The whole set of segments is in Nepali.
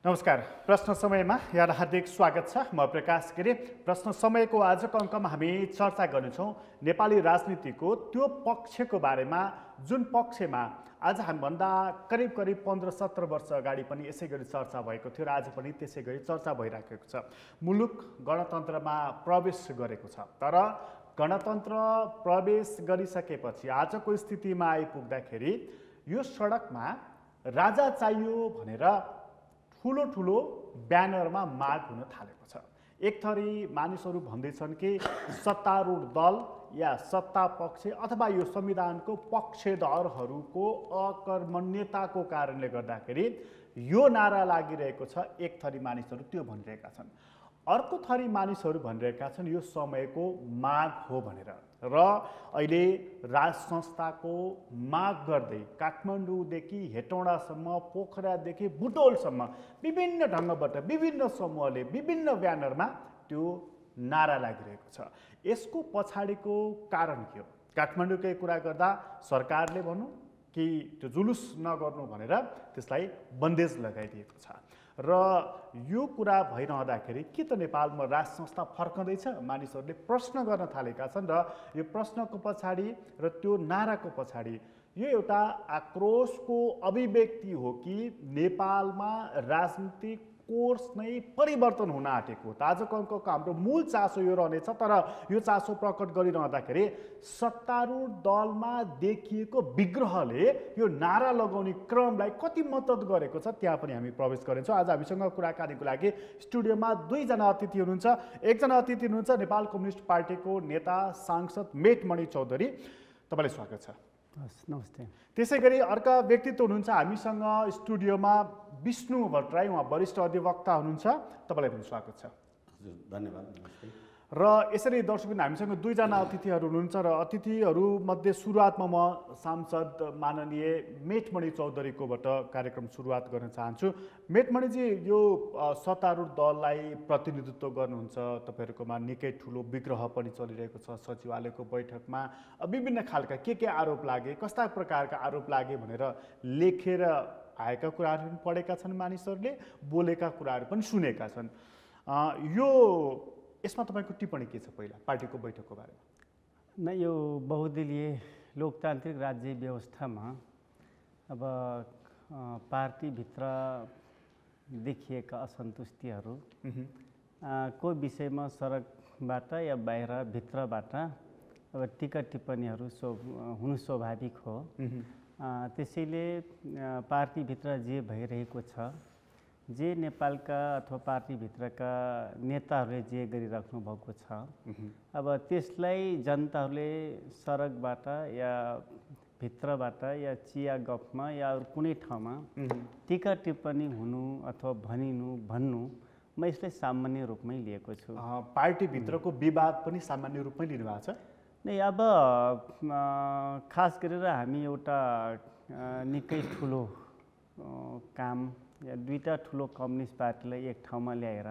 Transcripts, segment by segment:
नमस्कार। प्रश्न समयमा यहाँलाई हार्दिक स्वागत छ। म प्रकाश गिरी। प्रश्न समयको आजको अङ्कमा हामी चर्चा गर्नेछौँ नेपाली राजनीतिको त्यो पक्षको बारेमा जुन पक्षमा आज हामीभन्दा करिब 15-17 वर्ष अगाडि पनि यसै गरी चर्चा भएको थियो र आज पनि त्यसै गरी चर्चा भइराखेको छ। मुलुक गणतन्त्रमा प्रवेश गरेको छ, तर गणतन्त्र प्रवेश गरिसकेपछि आजको स्थितिमा आइपुग्दाखेरि यो सडकमा राजा चाहियो भनेर ठुलो ठुलो ब्यानरमा माग हुन थालेको छ। एक थरी मानिसहरू भन्दैछन् कि सत्तारूढ दल या सत्ता पक्ष अथवा यो संविधानको पक्षधरहरूको अकर्मण्यताको कारणले गर्दाखेरि यो नारा लागिरहेको छ। एक थरी मानिसहरू त्यो भनिरहेका छन्। अर्को थरी मानिसहरू भनिरहेका छन् यो समयको माग हो भनेर। र अहिले राज संस्थाको माग गर्दै काठमाडौँदेखि हेटौँडासम्म, पोखरादेखि बुटोलसम्म विभिन्न ढङ्गबाट विभिन्न समूहले विभिन्न ब्यानरमा त्यो नारा लागिरहेको छ। यसको पछाडिको कारण के हो? काठमाडौँकै कुरा गर्दा सरकारले भनौँ कि त्यो जुलुस नगर्नु भनेर त्यसलाई बन्देज लगाइदिएको छ। र यो कुरा भइरहँदाखेरि के त नेपालमा राज संस्था फर्कँदैछ? मानिसहरूले प्रश्न गर्न थालेका छन्। र यो प्रश्नको पछाडि र त्यो नाराको पछाडि यो एउटा आक्रोशको अभिव्यक्ति हो कि नेपालमा राजनीतिक कोर्स नै परिवर्तन हुन आँटेको हो। आजको अङ्कको हाम्रो मूल चासो यो रहनेछ, तर यो चासो प्रकट गरिरहँदाखेरि सत्तारूढ दलमा देखिएको विग्रहले यो नारा लगाउने क्रमलाई कति मद्दत गरेको छ त्यहाँ पनि हामी प्रवेश गर्छौँ। आज हामीसँग कुराकानीको लागि स्टुडियोमा दुईजना अतिथि हुनुहुन्छ। एकजना अतिथि हुनुहुन्छ नेपाल कम्युनिस्ट पार्टीको नेता सांसद मेटमणि चौधरी। तपाईँलाई स्वागत छ। नमस्ते। त्यसै गरी अर्का व्यक्तित्व हुनुहुन्छ हामीसँग स्टुडियोमा विष्णु भट्टराई, उहाँ वरिष्ठ अधिवक्ता हुनुहुन्छ। तपाईँलाई पनि स्वागत छ। हजुर, धन्यवाद। नमस्ते। र यसरी दर्शकबिन हामीसँग दुईजना अतिथिहरू हुनुहुन्छ र अतिथिहरूमध्ये सुरुवातमा म सांसद माननीय मेटमणि चौधरीकोबाट कार्यक्रम सुरुवात गर्न चाहन्छु। मेटमणिजी, यो सत्तारूढ दललाई प्रतिनिधित्व गर्नुहुन्छ, तपाईँहरूकोमा निकै ठुलो विग्रह पनि चलिरहेको छ। सचिवालयको बैठकमा विभिन्न खालका के आरोप लागे, कस्ता प्रकारका आरोप लागे भनेर लेखेर आएका कुराहरू पनि पढेका छन्, मानिसहरूले बोलेका कुराहरू पनि सुनेका छन्। यसमा तपाईँको टिप्पणी के छ पहिला पार्टीको बैठकको बारेमा? न, यो बहुदलीय लोकतान्त्रिक राज्य व्यवस्थामा अब पार्टीभित्र देखिएका असन्तुष्टिहरू को विषयमा सडकबाट या बाहिर भित्रबाट अब टिका टिप्पणीहरू हुनु स्वाभाविक हो। त्यसैले पार्टीभित्र जे भइरहेको छ, जे नेपालका अथवा पार्टीभित्रका नेताहरूले जे गरिराख्नु भएको छ, अब त्यसलाई जनताहरूले सडकबाट या भित्रबाट या चिया गफमा या अरू कुनै ठाउँमा टिका टिप्पणी हुनु अथवा भन्नु म यसलाई सामान्य रूपमै लिएको छु। पार्टीभित्रको विवाद पनि सामान्य रूपमै लिनुभएको छ नै। अब खास गरेर हामी एउटा निकै ठुलो काम या दुईटा ठुलो कम्युनिस्ट पार्टीलाई एक ठाउँमा ल्याएर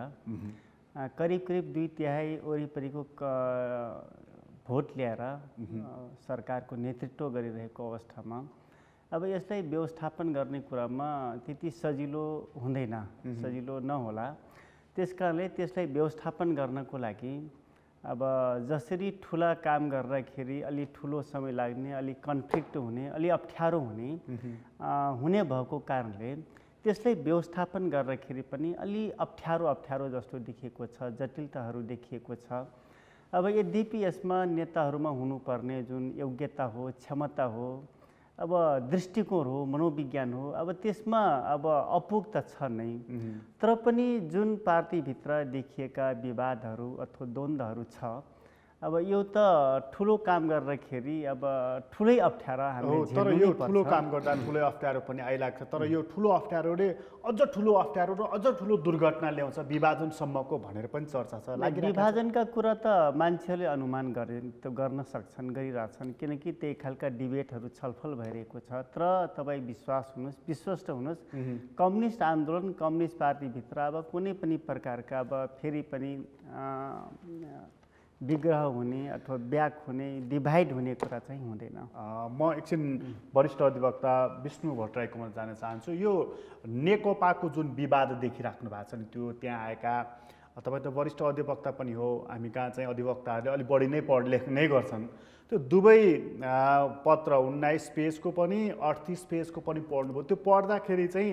करिब 2/3 वरिपरिको भोट ल्याएर सरकारको नेतृत्व गरिरहेको अवस्थामा अब यसलाई व्यवस्थापन गर्ने कुरामा त्यति सजिलो हुँदैन, सजिलो नहोला। त्यसकारणले त्यसलाई व्यवस्थापन गर्नको लागि अब जसरी ठुला काम गर्दाखेरि अलि ठुलो समय लाग्ने, अलि कन्फ्लिक्ट हुने, अलि अप्ठ्यारो हुने भएको कारणले त्यसलाई व्यवस्थापन गर्दाखेरि पनि अलि अप्ठ्यारो जस्तो देखिएको छ, जटिलताहरू देखिएको छ। अब यद्यपि यसमा नेताहरूमा हुनुपर्ने जुन योग्यता हो, क्षमता हो, अब दृष्टिकोण हो, मनोविज्ञान हो, अब त्यसमा अब अपुग त छ नै। तर पनि जुन पार्टीभित्र देखिएका विवादहरू अथवा द्वन्द्वहरू छ, अब यो त ठुलो काम गर्दाखेरि अब ठुलै अप्ठ्यारो हामीले तर यो ठुलो काम गर्दा ठुलै अप्ठ्यारो पनि आइलाग्छ। तर यो ठुलो अप्ठ्यारोले अझ ठुलो अप्ठ्यारो र अझ ठुलो दुर्घटना ल्याउँछ, विभाजनसम्मको भनेर पनि चर्चा छ। विभाजनका कुरा त मान्छेहरूले अनुमान गर्न सक्छन्, गरिरहेछन्, किनकि त्यही खालका डिबेटहरू छलफल भइरहेको छ। तर तपाईँ विश्वस्त हुनुहोस्, कम्युनिस्ट आन्दोलन, कम्युनिस्ट पार्टीभित्र अब कुनै पनि प्रकारका अब फेरि पनि विग्रह हुने अथवा ब्याक हुने डिभाइड हुने कुरा चाहिँ हुँदैन। म एकछिन वरिष्ठ अधिवक्ता विष्णु भट्टराईकोमा जान चाहन्छु। यो नेकपाको जुन विवाद देखिराख्नु भएको छ नि, त्यो त्यहाँ आएका तपाईँ त वरिष्ठ अधिवक्ता पनि हो, हामी कहाँ चाहिँ अधिवक्ताहरूले अलिक बढी नै लेख्ने गर्छन्। त्यो दुवै पत्र 19 पेजको पनि 38 पेजको पनि पढ्नुभयो। त्यो पढ्दाखेरि चाहिँ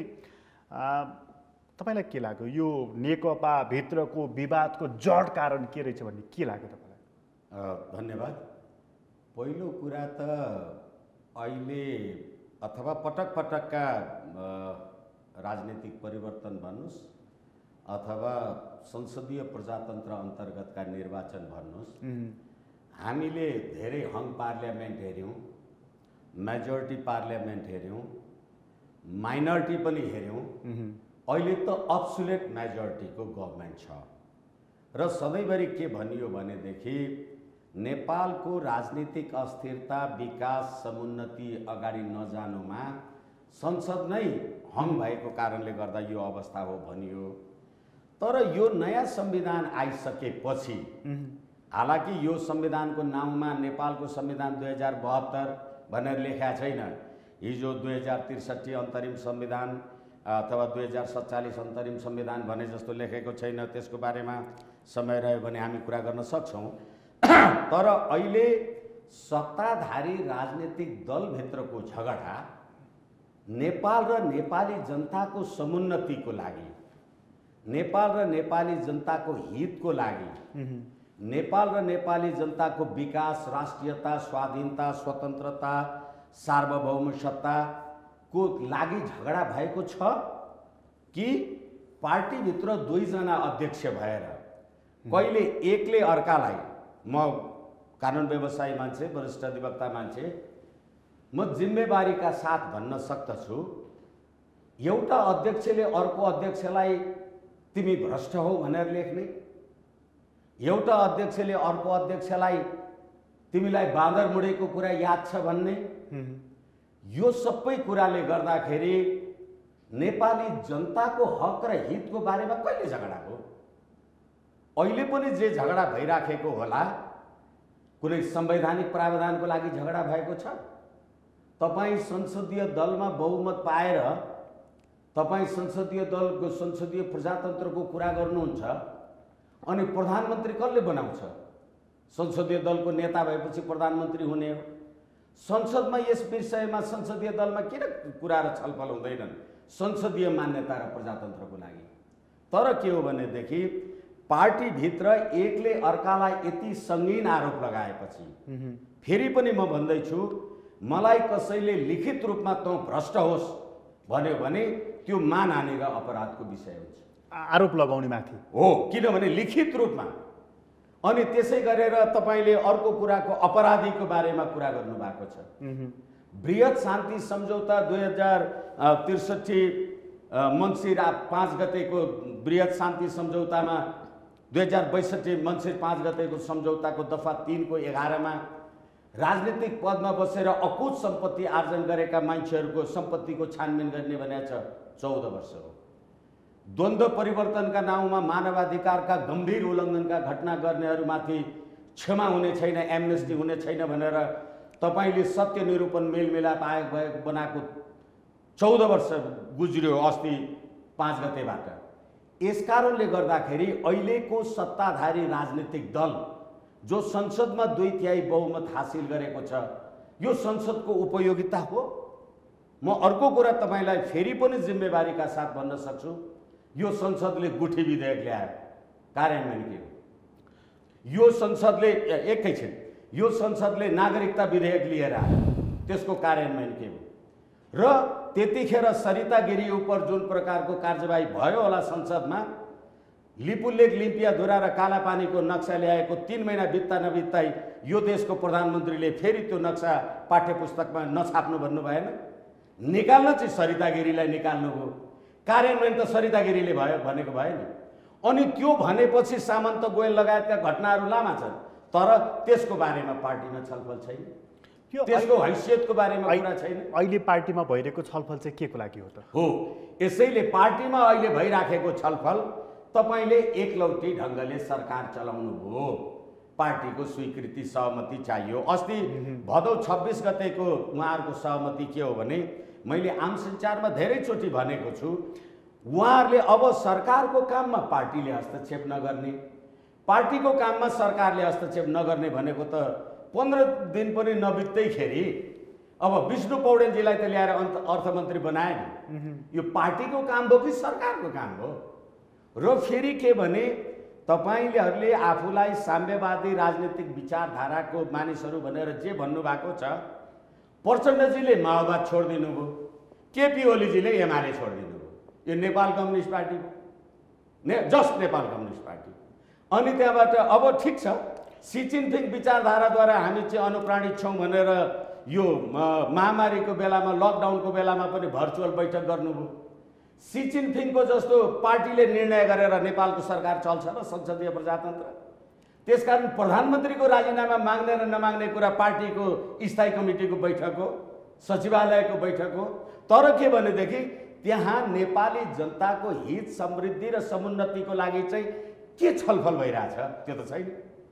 तपाईँलाई के लाग्यो, यो नेकपा भित्रको विवादको जड कारण के रहेछ भन्ने के लाग्यो तपाईँलाई? धन्यवाद। पहिलो कुरा त अहिले अथवा पटक पटकका राजनीतिक परिवर्तन भन्नुहोस् अथवा संसदीय प्रजातन्त्र अन्तर्गतका निर्वाचन भन्नुहोस्, हामीले धेरै हङ पार्लियामेन्ट हेऱ्यौँ, मेजोरिटी पार्लियामेन्ट हेऱ्यौँ, माइनोरिटी पनि हेऱ्यौँ। अहिले त अब्सोल्युट मेजोरिटीको गभर्मेन्ट छ र सधैँभरि के भनियो भनेदेखि नेपालको राजनीतिक अस्थिरता, विकास, समुन्नति अगाडि नजानुमा संसद नै हङ भएको कारणले गर्दा यो अवस्था हो भनियो। तर यो नयाँ संविधान आइसकेपछि, हालाकि यो संविधानको नाउँमा नेपालको संविधान 2072 भनेर लेखा छैन, हिजो 2063 अन्तरिम संविधान अथवा 2047 अन्तरिम संविधान भने जस्तो लेखेको छैन। त्यसको बारेमा समय रह्यो भने हामी कुरा गर्न सक्छौँ। तर अहिले सत्ताधारी राजनीतिक दलभित्रको झगडा नेपाल र नेपाली जनताको समुन्नतिको लागि, नेपाल र नेपाली जनताको हितको लागि, नेपाल र नेपाली जनताको विकास, राष्ट्रियता, स्वाधीनता, स्वतन्त्रता, सार्वभौम सत्ताको लागि झगडा भएको छ कि पार्टीभित्र दुईजना अध्यक्ष भएर कहिले एकले अर्कालाई, म कानुन व्यवसायी मान्छे, वरिष्ठ अधिवक्ता मान्छे, म जिम्मेवारीका साथ भन्न सक्दछु, एउटा अध्यक्षले अर्को अध्यक्षलाई तिमी भ्रष्ट हो भनेर लेख्ने, एउटा अध्यक्षले अर्को अध्यक्षलाई तिमीलाई बाँदर मुडेको कुरा याद छ भन्ने, यो सबै कुराले गर्दाखेरि नेपाली जनताको हक र हितको बारेमा कहिले झगडा हो? अहिले पनि जे झगडा भइराखेको होला, कुनै संवैधानिक प्रावधानको लागि झगडा भएको छ? तपाईँ संसदीय दलमा बहुमत पाएर तपाईँ संसदीय दलको संसदीय प्रजातन्त्रको कुरा गर्नुहुन्छ अनि प्रधानमन्त्री कसले बनाउँछ? संसदीय दलको नेता भएपछि प्रधानमन्त्री हुने हो। संसदमा यस विषयमा संसदीय दलमा किन कुरा र छलफल हुँदैनन् संसदीय मान्यता र प्रजातन्त्रको लागि? तर के हो भनेदेखि पार्टीभित्र एकले अर्कालाई यति सङ्गीन आरोप लगाएपछि, फेरि पनि म भन्दैछु, मलाई कसैले लिखित रूपमा तँ भ्रष्ट होस् भन्यो भने त्यो मानहानि र अपराधको विषय हुन्छ। आरोप लगाउने माथि हो, किनभने लिखित रूपमा। अनि त्यसै गरेर तपाईँले अर्को कुराको अपराधीको बारेमा कुरा गर्नुभएको छ। बृहत शान्ति सम्झौता 2063 मङ्सिर 5 गतेको बृहत शान्ति सम्झौतामा 2062 मङ्सिर 5 गतेको सम्झौताको दफा 3 को 11 मा राजनीतिक पदमा बसेर अकुत सम्पत्ति आर्जन गरेका मान्छेहरूको सम्पत्तिको छानबिन गर्ने भनेको छ 14 वर्ष हो। द्वन्द्व परिवर्तनका नाउँमा मानवाधिकारका गम्भीर उल्लङ्घनका घटना गर्नेहरूमाथि क्षमा हुने छैन, एमनेस्टी हुने छैन भनेर तपाईँले सत्य निरूपण मेलमिलाप आयोग बनाएको 14 वर्ष गुज्रियो अस्ति 5 गतेबाट। यस कारणले गर्दाखेरि अहिलेको सत्ताधारी राजनीतिक दल जो संसदमा 2/3 बहुमत हासिल गरेको छ, यो संसदको उपयोगिता हो? म अर्को कुरा तपाईँलाई फेरि पनि जिम्मेवारीका साथ भन्न सक्छु, यो संसदले गुठी विधेयक ल्यायो, कार्यान्वयन के हो? यो संसदले एकैछिन, यो संसदले नागरिकता विधेयक लिएर आयो, त्यसको कार्यान्वयन के हो? र त्यतिखेर सरिता गिरी उप जुन प्रकारको कार्यवाही भयो होला संसदमा, लिपुलेक, लिम्पियाधुरा र कालापानीको नक्सा ल्याएको 3 महिना बित्दा नबित्दै यो देशको प्रधानमन्त्रीले फेरि त्यो नक्सा पाठ्यपुस्तकमा नछाप्नु भन्नु भएन? निकाल्न चाहिँ सरिता गिरीलाई निकाल्नु हो, कार्यान्वयन त सरिता गिरीले भयो भनेको भयो नि। अनि त्यो भनेपछि सामन्त गोयल लगायतका घटनाहरू लामा छन्, तर त्यसको बारेमा पार्टीमा छलफल छैन, त्यसको हैसियतको बारेमा कुरा छैन। अहिले पार्टीमा भइरहेको छलफल चाहिँ के को लागि हो त? हो, यसैले पार्टीमा अहिले भइराखेको छलफल तपाईँले एकलौटी ढङ्गले सरकार चलाउनु हो, पार्टीको स्वीकृति सहमति चाहियो। अस्ति भदौ 26 गतेको उहाँहरूको सहमति के हो भने मैले आम सञ्चारमा धेरैचोटि भनेको छु, उहाँहरूले अब सरकारको काममा पार्टीले हस्तक्षेप नगर्ने, पार्टीको काममा सरकारले हस्तक्षेप नगर्ने भनेको त 15 दिन पनि नबित्दैखेरि अब विष्णु पौडेलजीलाई त ल्याएर अर्थमन्त्री बनाए नि। यो पार्टीको काम हो कि सरकारको काम हो? र फेरि के भने तपाईँहरूले आफूलाई साम्यवादी राजनीतिक विचारधाराको मानिसहरू भनेर जे भन्नुभएको छ, प्रचण्डजीले माओवाद छोडिदिनु भयो, केपी ओलीजीले एमाले छोडिदिनु भयो। यो नेपाल कम्युनिस्ट पार्टीको जस्ट नेपाल कम्युनिस्ट पार्टी। अनि त्यहाँबाट अब ठिक छ, सी जिनपिङ विचारधाराद्वारा हामी चाहिँ अनुप्राणित छौँ भनेर यो महामारीको बेलामा लकडाउनको बेलामा पनि भर्चुअल बैठक गर्नुभयो। सी जिनपिङको जस्तो पार्टीले निर्णय गरेर नेपालको सरकार चल्छ र संसदीय प्रजातन्त्र? त्यसकारण प्रधानमन्त्रीको राजीनामा माग्ने र नमाग्ने कुरा पार्टीको स्थायी कमिटीको बैठक हो, सचिवालयको बैठक हो। तर के भनेदेखि त्यहाँ नेपाली जनताको हित, समृद्धि र समुन्नतिको लागि चाहिँ के छलफल भइरहेछ त्यो त छैन।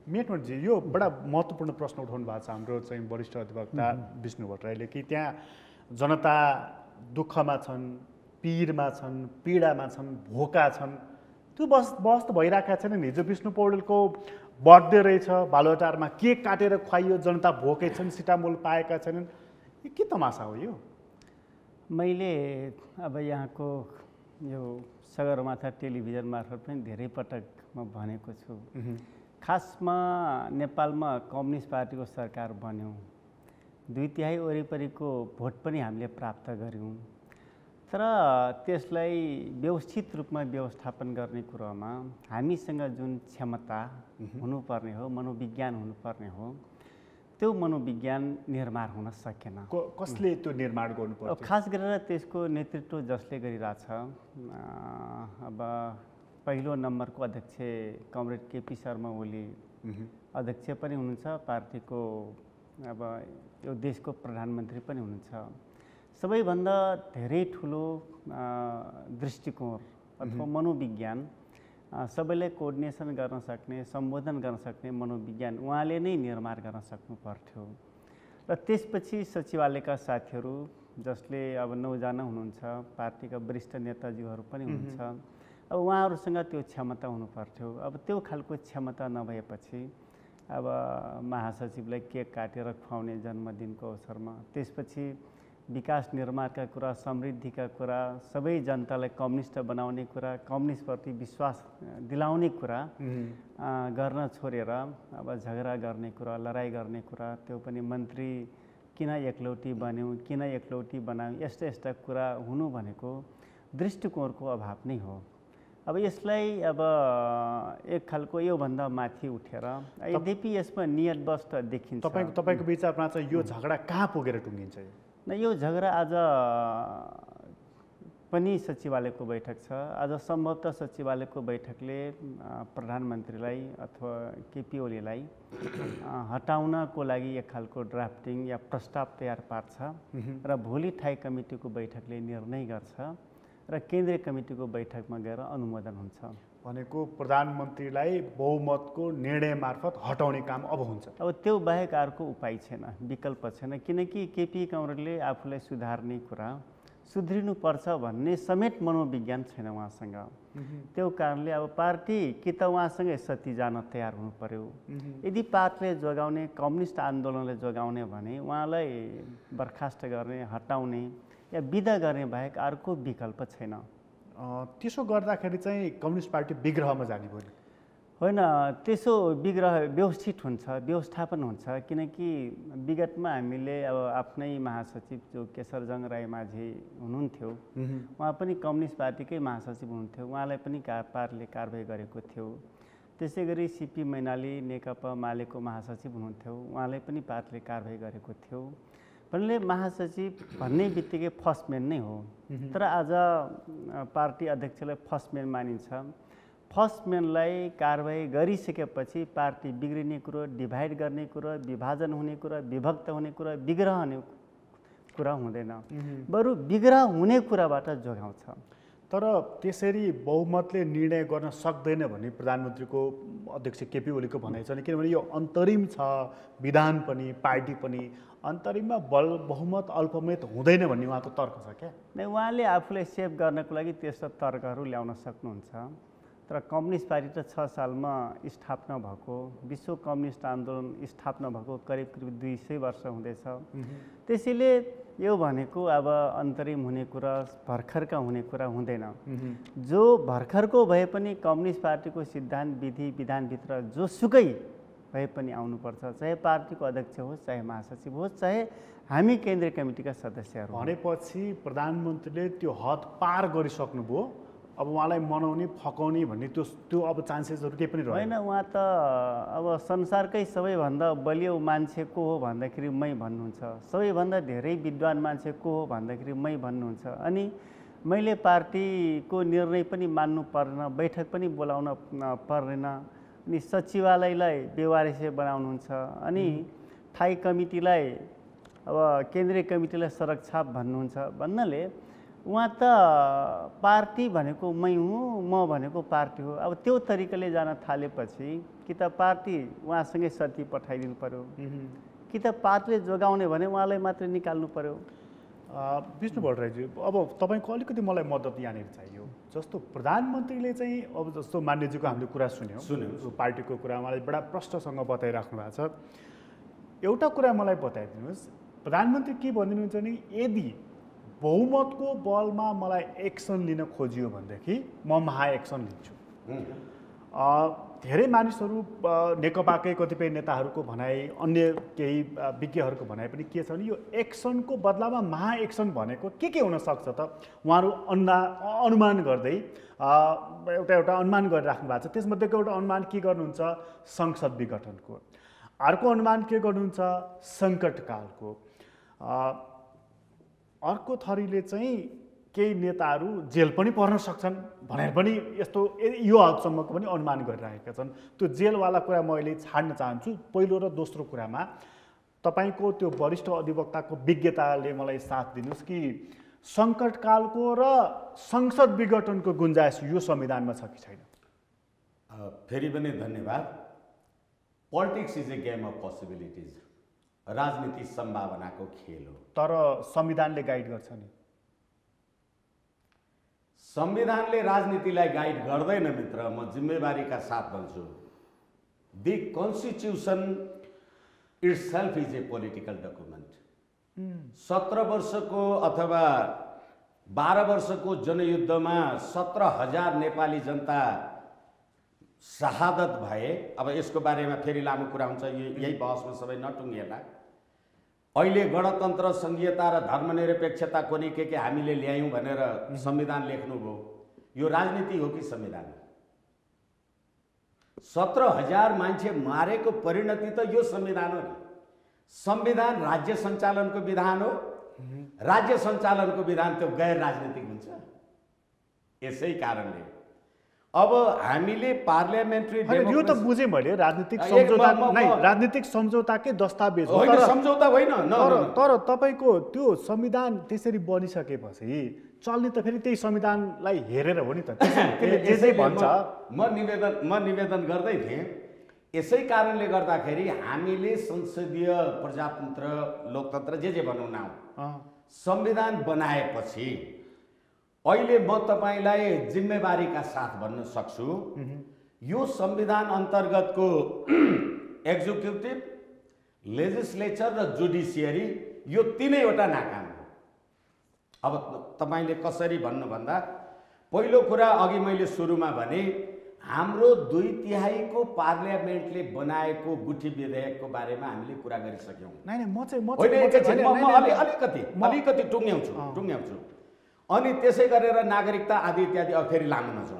मेटमणजी, यो बडा महत्त्वपूर्ण प्रश्न उठाउनु भएको छ हाम्रो चाहिँ वरिष्ठ अधिवक्ता विष्णु भट्टराईले कि त्यहाँ जनता दुःखमा छन्, पीरमा छन्, पीडामा छन्, भोका छन्। त्यो बहस त भइरहेका छैनन्। हिजो विष्णु पौडेलको बर्थडे रहेछ, बालुवाटारमा केक काटेर खुवाइयो, जनता भोकै छन्, सिटामोल पाएका छैनन्। यो के तमासा हो यो? मैले अब यहाँको यो सगरमाथा टेलिभिजन मार्फत पनि धेरै पटक म भनेको छु, खासमा नेपालमा कम्युनिस्ट पार्टीको सरकार बन्यो, 2/3 वरिपरिको भोट पनि हामीले प्राप्त गऱ्यौँ। तर त्यसलाई व्यवस्थित रूपमा व्यवस्थापन गर्ने कुरामा हामीसँग जुन क्षमता हुनुपर्ने हो, मनोविज्ञान हुनुपर्ने हो, त्यो मनोविज्ञान निर्माण हुन सकेन। कसले त्यो निर्माण गर्नुपर्छ? खास गरेर त्यसको नेतृत्व जसले गरिरहेछ, अब पहिलो नम्बरको अध्यक्ष कमरेड केपी शर्मा ओली अध्यक्ष पनि हुनुहुन्छ, पार्टीको अब यो देशको प्रधानमन्त्री पनि हुनुहुन्छ। सबैभन्दा धेरै ठुलो दृष्टिकोण अथवा मनोविज्ञान, सबैलाई कोअर्डिनेसन गर्न सक्ने, सम्बोधन गर्न सक्ने मनोविज्ञान उहाँले नै निर्माण गर्न सक्नु पर्थ्यो। र त्यसपछि सचिवालयका साथीहरू जसले अब 9 जना हुनुहुन्छ, पार्टीका वरिष्ठ नेताजीहरू पनि हुनुहुन्छ, अब उहाँहरूसँग त्यो क्षमता हुनु पर्थ्यो। अब त्यो खालको क्षमता नभएपछि अब महासचिवलाई केक काटेर खुवाउने जन्मदिनको अवसरमा, त्यसपछि विकास निर्माणका कुरा, समृद्धिका कुरा, सबै जनतालाई कम्युनिस्ट बनाउने कुरा, कम्युनिस्टप्रति विश्वास दिलाउने कुरा गर्न छोडेर अब झगडा गर्ने कुरा, लडाइँ गर्ने कुरा, त्यो पनि मन्त्री किन एकलौटी बन्यौँ, किन एकलौटी बनायौँ, यस्ता कुरा हुनु भनेको दृष्टिकोणको अभाव नै हो। अब यसलाई अब एक खालको योभन्दा माथि उठेर, यद्यपि यसमा नियतवश त देखिन्छ। तपाईँको विचारमा चाहिँ यो झगडा कहाँ पुगेर टुङ्गिन्छ? न, यो झगडा आज पनि सचिवालयको बैठक छ। आज सम्भवतः सचिवालयको बैठकले प्रधानमन्त्रीलाई अथवा केपी ओलीलाई हटाउनको लागि एक खालको ड्राफ्टिङ या प्रस्ताव तयार पार्छ र भोलि स्थायी कमिटीको बैठकले निर्णय गर्छ र केन्द्रीय कमिटीको बैठकमा गएर अनुमोदन हुन्छ। भनेको प्रधानमन्त्रीलाई बहुमतको निर्णय मार्फत हटाउने काम अब हुन्छ। अब त्यो बाहेक अर्को उपाय छैन, विकल्प छैन, किनकि केपी कमरेडले आफूलाई सुधार्ने कुरा, सुध्रिनुपर्छ भन्ने समेत मनोविज्ञान छैन उहाँसँग। त्यो कारणले अब पार्टी कि त उहाँसँगै सती जान तयार हुनु पर्यो। यदि पार्टीले जोगाउने, कम्युनिस्ट आन्दोलनले जोगाउने भने उहाँलाई बर्खास्त गर्ने, हटाउने या विदा गर्ने बाहेक अर्को विकल्प छैन। त्यसो गर्दाखेरि चाहिँ कम्युनिस्ट पार्टी विग्रहमा जाने भयो? होइन, त्यसो विग्रह व्यवस्थित हुन्छ, व्यवस्थापन हुन्छ। किनकि विगतमा हामीले अब आफ्नै महासचिव जो केशरजङ राईमाझी हुनुहुन्थ्यो, उहाँ पनि कम्युनिस्ट पार्टीकै महासचिव हुनुहुन्थ्यो, उहाँलाई पनि पार्टीले कारबाही गरेको थियो। त्यसै गरी सीपी मैनाली नेकपा मालेको महासचिव हुनुहुन्थ्यो, उहाँलाई पनि पार्टीले कारबाही गरेको थियो। भन्ने महासचिव भन्ने बित्तिकै फर्स्ट म्यान नै हो। तर आज पार्टी अध्यक्षलाई फर्स्ट म्यान मानिन्छ। फर्स्ट म्यानलाई कारबाही गरिसकेपछि पार्टी बिग्रिने कुरो, डिभाइड गर्ने कुरो, विभाजन हुने कुरा, विभक्त हुने कुरा, विग्रह हुने कुरा हुँदैन, बरु विग्रह हुने कुराबाट जोगाउँछ। तर त्यसरी बहुमतले निर्णय गर्न सक्दैन भन्ने प्रधानमन्त्रीको अध्यक्ष केपी ओलीको भनाइ छ नि, किनभने यो अन्तरिम छ, विधान पनि पार्टी पनि, अन्तरिममा बहुमत अल्पमत हुँदैन भन्ने उहाँको तर्क छ क्या? नै, उहाँले आफूलाई सेभ गर्नको लागि त्यस्तो तर्कहरू ल्याउन सक्नुहुन्छ। तर कम्युनिस्ट पार्टी त 6 सालमा स्थापना भएको, विश्व कम्युनिस्ट आन्दोलन स्थापना भएको करिब 200 वर्ष हुँदैछ। त्यसैले यो भनेको अब अन्तरिम हुने कुरा, भर्खरका हुने कुरा हुँदैन। जो भर्खरको भए पनि कम्युनिस्ट पार्टीको सिद्धान्त विधि विधानभित्र जोसुकै भए पनि आउनुपर्छ, चाहे पार्टीको अध्यक्ष होस्, चाहे महासचिव होस्, चाहे हामी केन्द्रीय कमिटीका सदस्यहरू। भनेपछि प्रधानमन्त्रीले त्यो हद पार गरिसक्नुभयो, अब उहाँलाई मनाउने फकाउने भन्ने त्यो अब चान्सेसहरू केही पनि होइन। उहाँ त अब संसारकै सबैभन्दा बलियो मान्छे को हो भन्दाखेरि मै भन्नुहुन्छ, सबैभन्दा धेरै विद्वान मान्छे को हो भन्दाखेरि मै भन्नुहुन्छ। अनि मैले पार्टीको निर्णय पनि मान्नु पर्दैन, बैठक पनि बोलाउन पर्दैन, अनि सचिवालयलाई बेवारिसे बनाउनुहुन्छ, अनि थाई कमिटीलाई अब केन्द्रीय कमिटीलाई सडक छाप भन्नुहुन्छ। भन्नाले उहाँ त पार्टी भनेको मै हुँ, म भनेको पार्टी हो। अब त्यो तरिकाले जान थालेपछि कि त पार्टी उहाँसँगै सती पठाइदिनु पर्यो, कि त पार्टीले जोगाउने भने उहाँलाई मात्रै निकाल्नु पर्यो। विष्णु भट्टराईजी, अब तपाईँको अलिकति मलाई मद्दत यहाँनिर चाहियो। जस्तो प्रधानमन्त्रीले चाहिँ अब जस्तो मान्यजीको हामीले कुरा सुन्यौँ, पार्टीको कुरा उहाँले बडा प्रष्टसँग बताइराख्नु भएको छ। एउटा कुरा मलाई बताइदिनुहोस्, प्रधानमन्त्री के भनिदिनुहुन्छ भने यदि बहुमतको बलमा मलाई एक्सन लिन खोजियो भनेदेखि म महाएक्सन लिन्छु। धेरै मानिसहरू नेकपाकै कतिपय नेताहरूको भनाइ, अन्य केही विज्ञहरूको भनाइ पनि के छ भने यो एक्सनको बदलामा महाएक्सन भनेको के हुनसक्छ त उहाँहरू अनुमान गर्दै एउटा अनुमान गरिराख्नु भएको छ। त्यसमध्येको एउटा अनुमान के गर्नुहुन्छ? संसद विघटनको। अर्को अनुमान के गर्नुहुन्छ? सङ्कटकालको। अर्को थरीले चाहिँ केही नेताहरू जेल पनि पर्न सक्छन् भनेर पनि यस्तो यो हदसम्मको पनि अनुमान गरिरहेका छन्। त्यो जेलवाला कुरा म अहिले छाड्न चाहन्छु। पहिलो र दोस्रो कुरामा तपाईँको त्यो वरिष्ठ अधिवक्ताको विज्ञताले मलाई साथ दिनुहोस् कि सङ्कटकालको र संसद विघटनको गुन्जाइस यो संविधानमा छ कि छैन? फेरि पनि धन्यवाद। Politics is a game of possibilities. राजनीति सम्भावनाको खेल हो। तर संविधानले गाइड गर्छ नि। संविधानले राजनीतिलाई गाइड गर्दैन मित्र, म जिम्मेवारीका साथ भन्छु। The constitution itself is a political document. 17 वर्षको अथवा 12 वर्षको जनयुद्धमा 17,000 नेपाली जनता शहादत भए। अब यसको बारेमा फेरि लामो कुरा हुन्छ, यही बहसमा सबै नटुङ्गिएला। अहिले गणतन्त्र, संघीयता र धर्मनिरपेक्षता कोनी के हामीले ल्यायौँ भनेर संविधान लेख्नुभयो। यो राजनीति हो कि संविधान? 17,000 मान्छे मारेको परिणति त यो संविधान हो नि। संविधान राज्य सञ्चालनको विधान हो। राज्य सञ्चालनको विधान त्यो गैर राजनीतिक हुन्छ। यसै कारणले अब हामीले पार्लियामेन्ट्री यो त बुझेँ मैले, राजनीतिक सम्झौता नै, राजनीतिक सम्झौताकै दस्तावेज हो। होइन, सम्झौता होइन। तर तपाईँको त्यो संविधान त्यसरी बनिसकेपछि चल्ने त फेरि त्यही संविधानलाई हेरेर हो नि त। त्यसै भन्छ। म निवेदन गर्दै थिएँ। यसै कारणले गर्दाखेरि हामीले संसदीय प्रजातन्त्र, लोकतन्त्र जे भनौँ न, संविधान बनाएपछि अहिले म तपाईलाई जिम्मेवारीका साथ भन्न सक्छु, यो संविधान अन्तर्गतको एक्जिक्युटिभ, लेजिस्लेचर र जुडिसियरी यो तीनैवटा नाकाम हो। अब तपाईले कसरी भन्नुभन्दा पहिलो कुरा अघि मैले सुरुमा भने हाम्रो 2/3 पार्लियामेन्टले बनाएको गुठी विधेयकको बारेमा हामीले कुरा गरिसक्यौँ। अलिकति टुङ्ग्याउँछु। अनि त्यसै गरेर नागरिकता आदि इत्यादि फेरि लामो नजाउँ।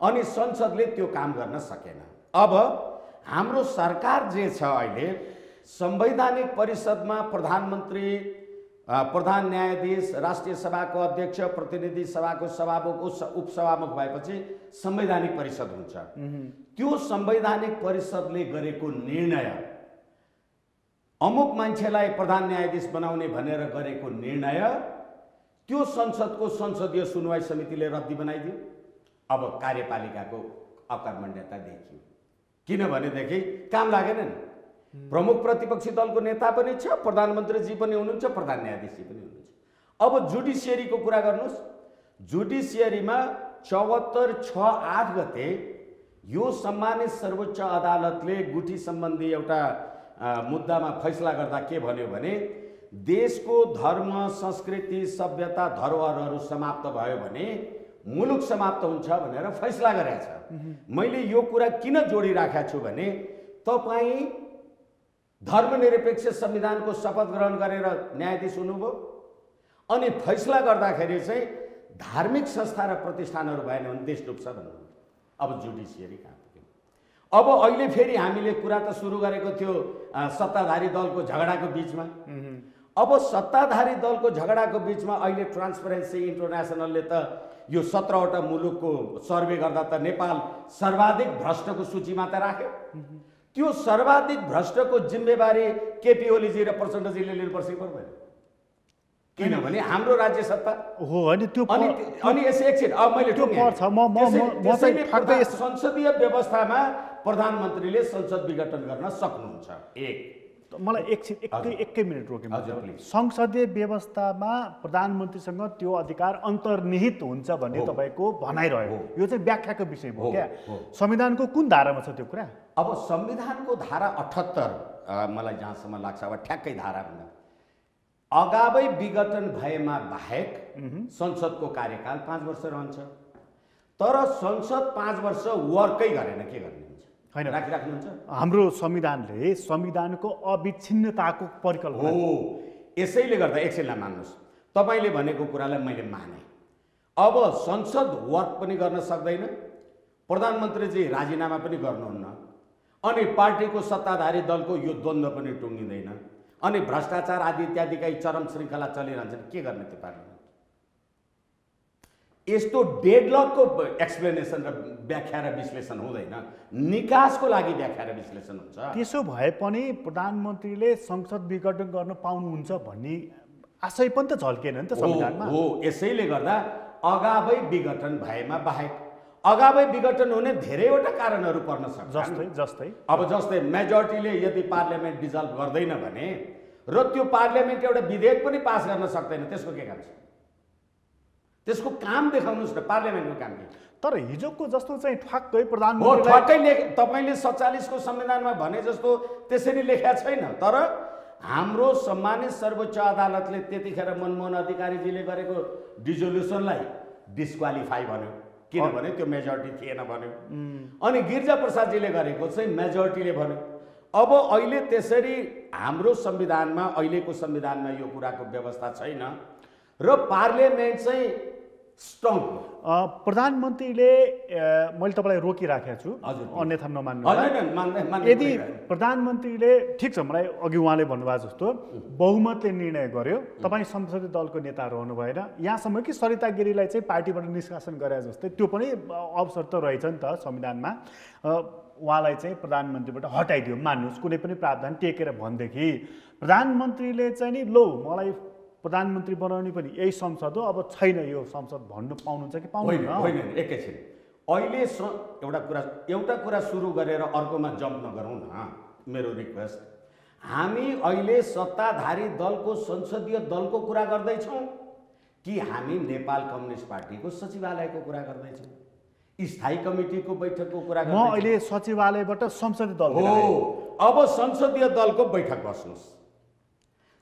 अनि संसदले त्यो काम गर्न सकेन। अब हाम्रो सरकार जे छ अहिले संवैधानिक परिषदमा प्रधानमन्त्री, प्रधान न्यायाधीश, राष्ट्रिय सभाको अध्यक्ष, प्रतिनिधि सभाको सभामुख, उपसभामुख भएपछि संवैधानिक परिषद हुन्छ। त्यो संवैधानिक परिषदले गरेको निर्णय, अमुक मान्छेलाई प्रधान न्यायाधीश बनाउने भनेर गरेको निर्णय, त्यो संसदको संसदीय सुनवाई समितिले रद्दी बनाइदियो। अब कार्यपालिकाको अकर्मण्यता देखियो। किनभनेदेखि काम लागेन नि। प्रमुख प्रतिपक्षी दलको नेता पनि छ, प्रधानमन्त्रीजी पनि हुनुहुन्छ, प्रधान न्यायाधीशजी पनि हुनुहुन्छ। अब जुडिसियरीको कुरा गर्नुहोस्। जुडिसियरीमा 74/6/8 गते यो सम्मानित सर्वोच्च अदालतले गुठी सम्बन्धी एउटा मुद्दामा फैसला गर्दा के भन्यो भने देशको धर्म, संस्कृति, सभ्यता, धरोहरहरू समाप्त भयो भने मुलुक समाप्त हुन्छ भनेर फैसला गरेको छ। मैले यो कुरा किन जोडिराखेको छु भने तपाईँ धर्मनिरपेक्ष संविधानको शपथ ग्रहण गरेर न्यायाधीश हुनुभयो, अनि फैसला गर्दाखेरि चाहिँ धार्मिक संस्था र प्रतिष्ठानहरू भएन भने देश डुब्छ भन्नु। अब जुडिसियरी कहाँ पुग्यो? अब अहिले फेरि हामीले कुरा त सुरु गरेको थियो सत्ताधारी दलको झगडाको बिचमा। अब सत्ताधारी दलको झगडाको बिचमा अहिले ट्रान्सपरेन्सी इन्टरनेसनलले त यो 17वटा मुलुकको सर्वे गर्दा त नेपाल सर्वाधिक भ्रष्टको सूचीमा त राख्यो। त्यो सर्वाधिक भ्रष्टको जिम्मेवारी केपी ओलीजी र प्रचण्डजीले लिनुपर्छ कि पर्दैन? किनभने हाम्रो राज्य सत्ता हो होइन त्यो अनि एकछिन अब मैले त्यो पर्छ। म संसदीय व्यवस्थामा प्रधानमन्त्रीले संसद विघटन गर्न सक्नुहुन्छ। मलाई एकै मिनट रोक्नु। संसदीय व्यवस्थामा प्रधानमन्त्रीसँग त्यो अधिकार अन्तर्निहित हुन्छ भन्ने तपाईँको भनाइरह्यो। यो चाहिँ व्याख्याको विषय भयो क्या? संविधानको कुन धारामा छ त्यो कुरा? अब संविधानको धारा 78 मलाई जहाँसम्म लाग्छ अब ठ्याक्कै धारा भन्दा अगावै विघटन भएमा बाहेक संसदको कार्यकाल 5 वर्ष रहन्छ। तर संसद 5 वर्ष वर्कै गरेन के गर्ने हुन्छ? हैन, राखिराख्नुहुन्छ। हाम्रो संविधानले संविधानको अविच्छिन्नताको परिकल्पना हो। यसैले गर्दा एकछिनलाई मान्नुहोस्, तपाईँले भनेको कुरालाई मैले माने। अब संसद वर्क पनि गर्न सक्दैन, प्रधानमन्त्रीजी राजीनामा पनि गर्नुहुन्न, अनि पार्टीको सत्ताधारी दलको यो द्वन्द्व पनि टुङ्गिँदैन, अनि भ्रष्टाचार आदि इत्यादिका चरम श्रृङ्खला चलिरहन्छन्। के गर्ने त्यो पार्लिमेन्ट? यस्तो डेडलकको एक्सप्लेनेसन र व्याख्या र विश्लेषण हुँदैन, निकासको लागि व्याख्या र विश्लेषण हुन्छ। त्यसो भए पनि प्रधानमन्त्रीले संसद विघटन गर्न पाउनुहुन्छ भन्ने आशय पनि त झल्केन नि त संविधानमा। हो, यसैले गर्दा अगावै विघटन भएमा बाहेक अगावै विघटन हुने धेरैवटा कारणहरू पर्न सक्छ। जस्तै मेजोरिटीले यदि पार्लियामेन्ट डिजल्भ गर्दैन भने र त्यो पार्लियामेन्ट एउटा विधेयक पनि पास गर्न सक्दैन, त्यसको के काम छ? त्यसको काम देखाउनुहोस् न, पार्लियामेन्टको काम के? तर हिजोको जस्तो चाहिँ ठ्याक्कै हो, प्रधानमन्त्री ठ्याक्कै तपाईँले 47 को संविधानमा भने जस्तो त्यसरी लेखेको छैन। तर हाम्रो सम्मानित सर्वोच्च अदालतले त्यतिखेर मनमोहन अधिकारीजीले गरेको डिजोल्युसनलाई डिस्क्वालिफाई भन्यो, किनभने त्यो मेजोरिटी थिएन भन्यो। अनि गिरिजा प्रसादजीले गरेको चाहिँ मेजोरिटीले भन्यो। अब अहिले त्यसरी हाम्रो संविधानमा, अहिलेको संविधानमा यो कुराको व्यवस्था छैन र पार्लियामेन्ट चाहिँ स्ट्रङ। प्रधानमन्त्रीले मैले तपाईँलाई रोकिराखेको छु, अन्यथा नमान्नु। यदि प्रधानमन्त्रीले ठिक छ, मलाई अघि उहाँले भन्नुभएको जस्तो बहुमतले निर्णय गर्यो, तपाईँ संसदीय दलको नेता रहनु भएन, यहाँसम्म कि सरिता गिरीलाई चाहिँ पार्टीबाट निष्कासन गरे जस्तै त्यो पनि अवसर त रहेछ नि त संविधानमा। उहाँलाई चाहिँ प्रधानमन्त्रीबाट हटाइदियो मान्नुहोस्, कुनै पनि प्रावधान टेकेर भनेदेखि प्रधानमन्त्रीले चाहिँ नि लो मलाई प्रधानमन्त्री बनाउने पनि यही संसद हो, अब छैन यो संसद भन्नु पाउनुहुन्छ कि पाउनुहुन्न? होइन, एकैछिन अहिले एउटा कुरा सुरु गरेर अर्कोमा जम्प नगरौँ न। मेरो रिक्वेस्ट, हामी अहिले सत्ताधारी दलको संसदीय दलको कुरा गर्दैछौँ कि हामी नेपाल कम्युनिस्ट पार्टीको सचिवालयको कुरा गर्दैछौँ, स्थायी कमिटीको बैठकको कुरा गर्दैछौँ? म अहिले सचिवालयबाट संसदीय दल हो। अब संसदीय दलको बैठक बस्नुहोस्।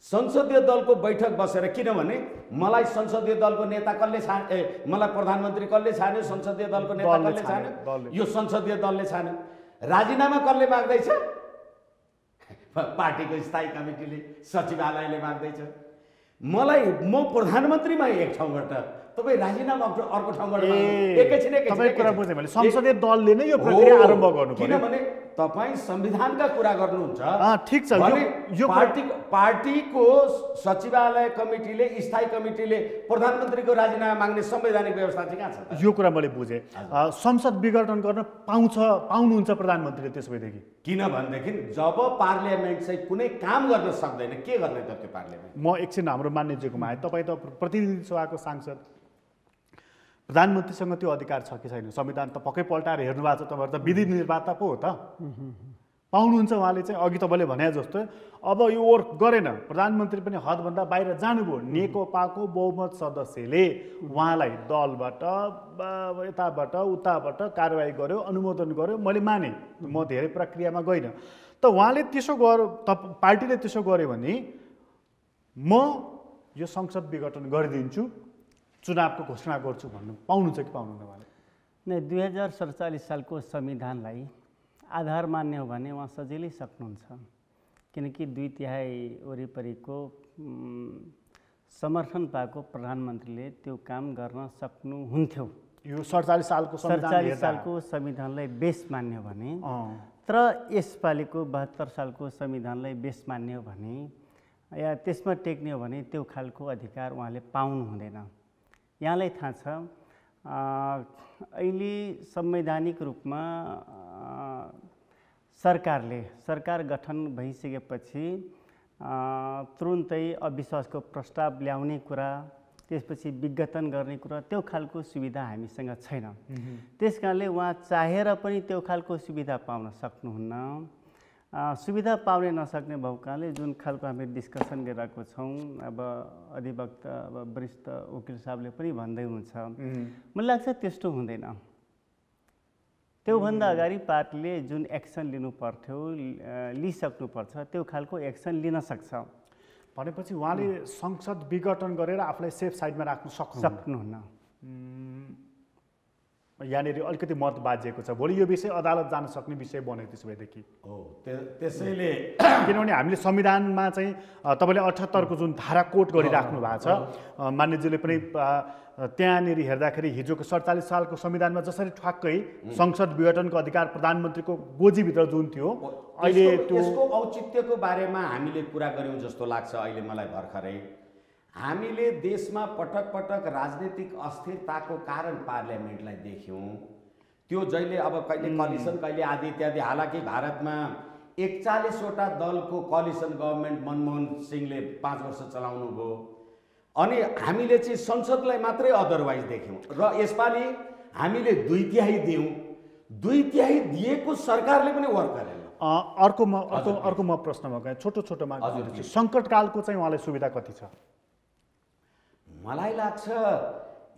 संसदीय दलको बैठक बसेर, किनभने मलाई संसदीय दलको नेता कसले छान्यो, मलाई प्रधानमन्त्री कसले छान्यो, संसदीय दलको नेता कसले छान्यो? यो संसदीय दलले छान्यो। राजीनामा कसले माग्दैछ? पार्टीको स्थायी कमिटीले, सचिवालयले माग्दैछ। म प्रधानमन्त्रीमा एक ठाउँबाट, तपाईँ राजीनामा अर्को ठाउँबाट। एकैछिन कुरा बुझेँ मैले, संसदीय दलले नै यो प्रक्रिया आरम्भ गर्नु पर्यो। किनभने तपाईँ संविधानका कुरा गर्नुहुन्छ। ठिक छ, यो पार्टीको सचिवालय कमिटीले, स्थायी कमिटीले प्रधानमन्त्रीको राजीनामा माग्ने संवैधानिक व्यवस्था चाहिँ कहाँ छ? यो कुरा मैले बुझेँ। संसद विघटन गर्न पाउनुहुन्छ प्रधानमन्त्रीले त्यसो भएदेखि? किनभनेदेखि जब पार्लियामेन्ट चाहिँ कुनै काम गर्न सक्दैन, के गर्ने त त्यो पार्लियामेन्ट? म एकछिन हाम्रो मान्यजीकोमा आएँ। तपाईँ त प्रतिनिधि सभाको सांसद, प्रधानमन्त्रीसँग त्यो अधिकार छ कि छैन? संविधान त पक्कै पल्टाएर हेर्नु भएको छ तपाईँहरू, त विधि निर्माता पो हो त, पाउनुहुन्छ उहाँले चाहिँ। अघि तपाईँले भने जस्तो अब यो वर्क गरेन, प्रधानमन्त्री पनि हदभन्दा बाहिर जानुभयो, नेकपाको बहुमत सदस्यले उहाँलाई दलबाट यताबाट उताबाट कारवाही गर्यो, अनुमोदन गर्यो, मैले माने, म धेरै प्रक्रियामा गइनँ। त उहाँले त्यसो पार्टीले त्यसो गर्यो भने म यो संसद विघटन गरिदिन्छु, चुनावको घोषणा गर्छु भन्नु पाउनुहुन्छ कि पाउनुहुन्न उहाँले? नै 2047 सालको संविधानलाई आधार मान्ने हो भने उहाँ सजिलै सक्नुहुन्छ, किनकि 2/3 वरिपरिको समर्थन पाएको प्रधानमन्त्रीले त्यो काम गर्न सक्नुहुन्थ्यो। यो 47 सालको 47 सालको संविधानलाई बेस मान्ने हो भने। तर यसपालिको 72 सालको संविधानलाई बेस मान्ने हो भने या त्यसमा टेक्ने हो भने त्यो खालको अधिकार उहाँले पाउनु हुँदैन। यहाँलाई थाहा छ अहिले संवैधानिक रूपमा सरकार गठन भइसकेपछि तुरुन्तै अविश्वासको प्रस्ताव ल्याउने कुरा, त्यसपछि विघटन गर्ने कुरा, त्यो खालको सुविधा हामीसँग छैन। त्यस कारणले उहाँ चाहेर पनि त्यो खालको सुविधा पाउन सक्नुहुन्न। सुविधा पाउने नसक्ने भएको कारणले जुन खालको हामी डिस्कसन गरिरहेको छौँ, अब अधिवक्ता अब वरिष्ठ वकिल साहबले पनि भन्दै हुनुहुन्छ, मलाई लाग्छ त्यस्तो हुँदैन। त्योभन्दा अगाडि पार्टीले जुन एक्सन लिनु पर्थ्यो, लिइसक्नुपर्छ, त्यो खालको एक्सन लिन सक्छ। भनेपछि उहाँले संसद विघटन गरेर आफूलाई सेफ साइडमा राख्न सक्नुहुन्न। यहाँनिर अलिकति मत बाजिएको छ, भोलि यो विषय अदालत जान सक्ने विषय बन्यो त्यसो भएदेखि। हो, त्यसैले किनभने हामीले संविधानमा चाहिँ तपाईँले 78 को जुन धारा कोट गरिराख्नु भएको छ, मान्यज्यूले पनि त्यहाँनिर हेर्दाखेरि हिजोको 47 सालको संविधानमा जसरी ठ्याक्कै संसद विघटनको अधिकार प्रधानमन्त्रीको गोजीभित्र जुन थियो, अहिले त्यसको औचित्यको बारेमा हामीले कुरा गऱ्यौँ जस्तो लाग्छ। अहिले मलाई भर्खरै हामीले देशमा पटक पटक राजनीतिक अस्थिरताको कारण पार्लियामेन्टलाई देख्यौँ। त्यो जहिले अब कहिले कलिसन कहिले आदि इत्यादि, हालाकि भारतमा 41वटा दलको कलिसन गभर्मेन्ट मनमोहन सिंहले 5 वर्ष चलाउनु भयो, अनि हामीले चाहिँ संसदलाई मात्रै अदरवाइज देख्यौँ। र यसपालि हामीले 2/3 दियौँ, 2/3 दिएको सरकारले पनि वर्क गरेन। अर्को म प्रश्नमा गएँ, छोटोमा सङ्कटकालको चाहिँ उहाँलाई सुविधा कति छ? मलाई लाग्छ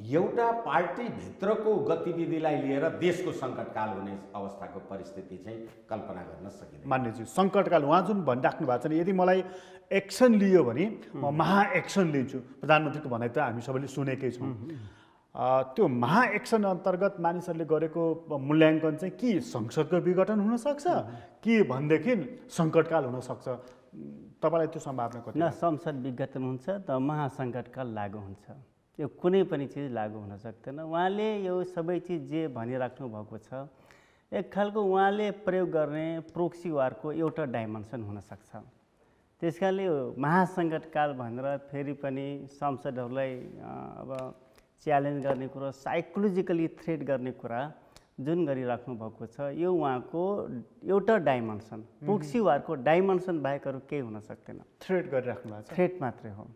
एउटा पार्टीभित्रको गतिविधिलाई लिएर देशको सङ्कटकाल हुने अवस्थाको परिस्थिति चाहिँ कल्पना गर्न सकिँदैन। मान्यज्यू, सङ्कटकाल उहाँ जुन भनिराख्नु भएको छ नि, यदि मलाई एक्सन लियो भने म महाएक्सन लिन्छु, प्रधानमन्त्रीको भनाइ त हामी सबैले सुनेकै छौँ। त्यो महाएक्सन अन्तर्गत मानिसहरूले गरेको मूल्याङ्कन चाहिँ के संसदको विघटन हुनसक्छ कि भनेदेखि सङ्कटकाल हुनसक्छ? तपाईँलाई त्यो सम्भावना कति? न संसद विघटन हुन्छ त महासङ्कटकाल लागू हुन्छ, यो कुनै पनि चिज लागू हुन सक्दैन। उहाँले यो सबै चिज जे भनिराख्नु भएको छ, एक खालको उहाँले प्रयोग गर्ने प्रोक्सी वारको एउटा डाइमेन्सन हुनसक्छ। त्यस कारणले यो महासङ्कटकाल भनेर फेरि पनि संसदहरूलाई अब च्यालेन्ज गर्ने कुरा, साइकोलोजिकली थ्रेट गर्ने कुरा जुन गरिराख्नु भएको छ, यो उहाँको एउटा डाइमेन्सन, प्रोक्सी वारको डाइमेन्सन बाहेक अरू केही हुन सक्दैन। थ्रेट गरिराख्नु भएको छ, थ्रेट मात्रै हो।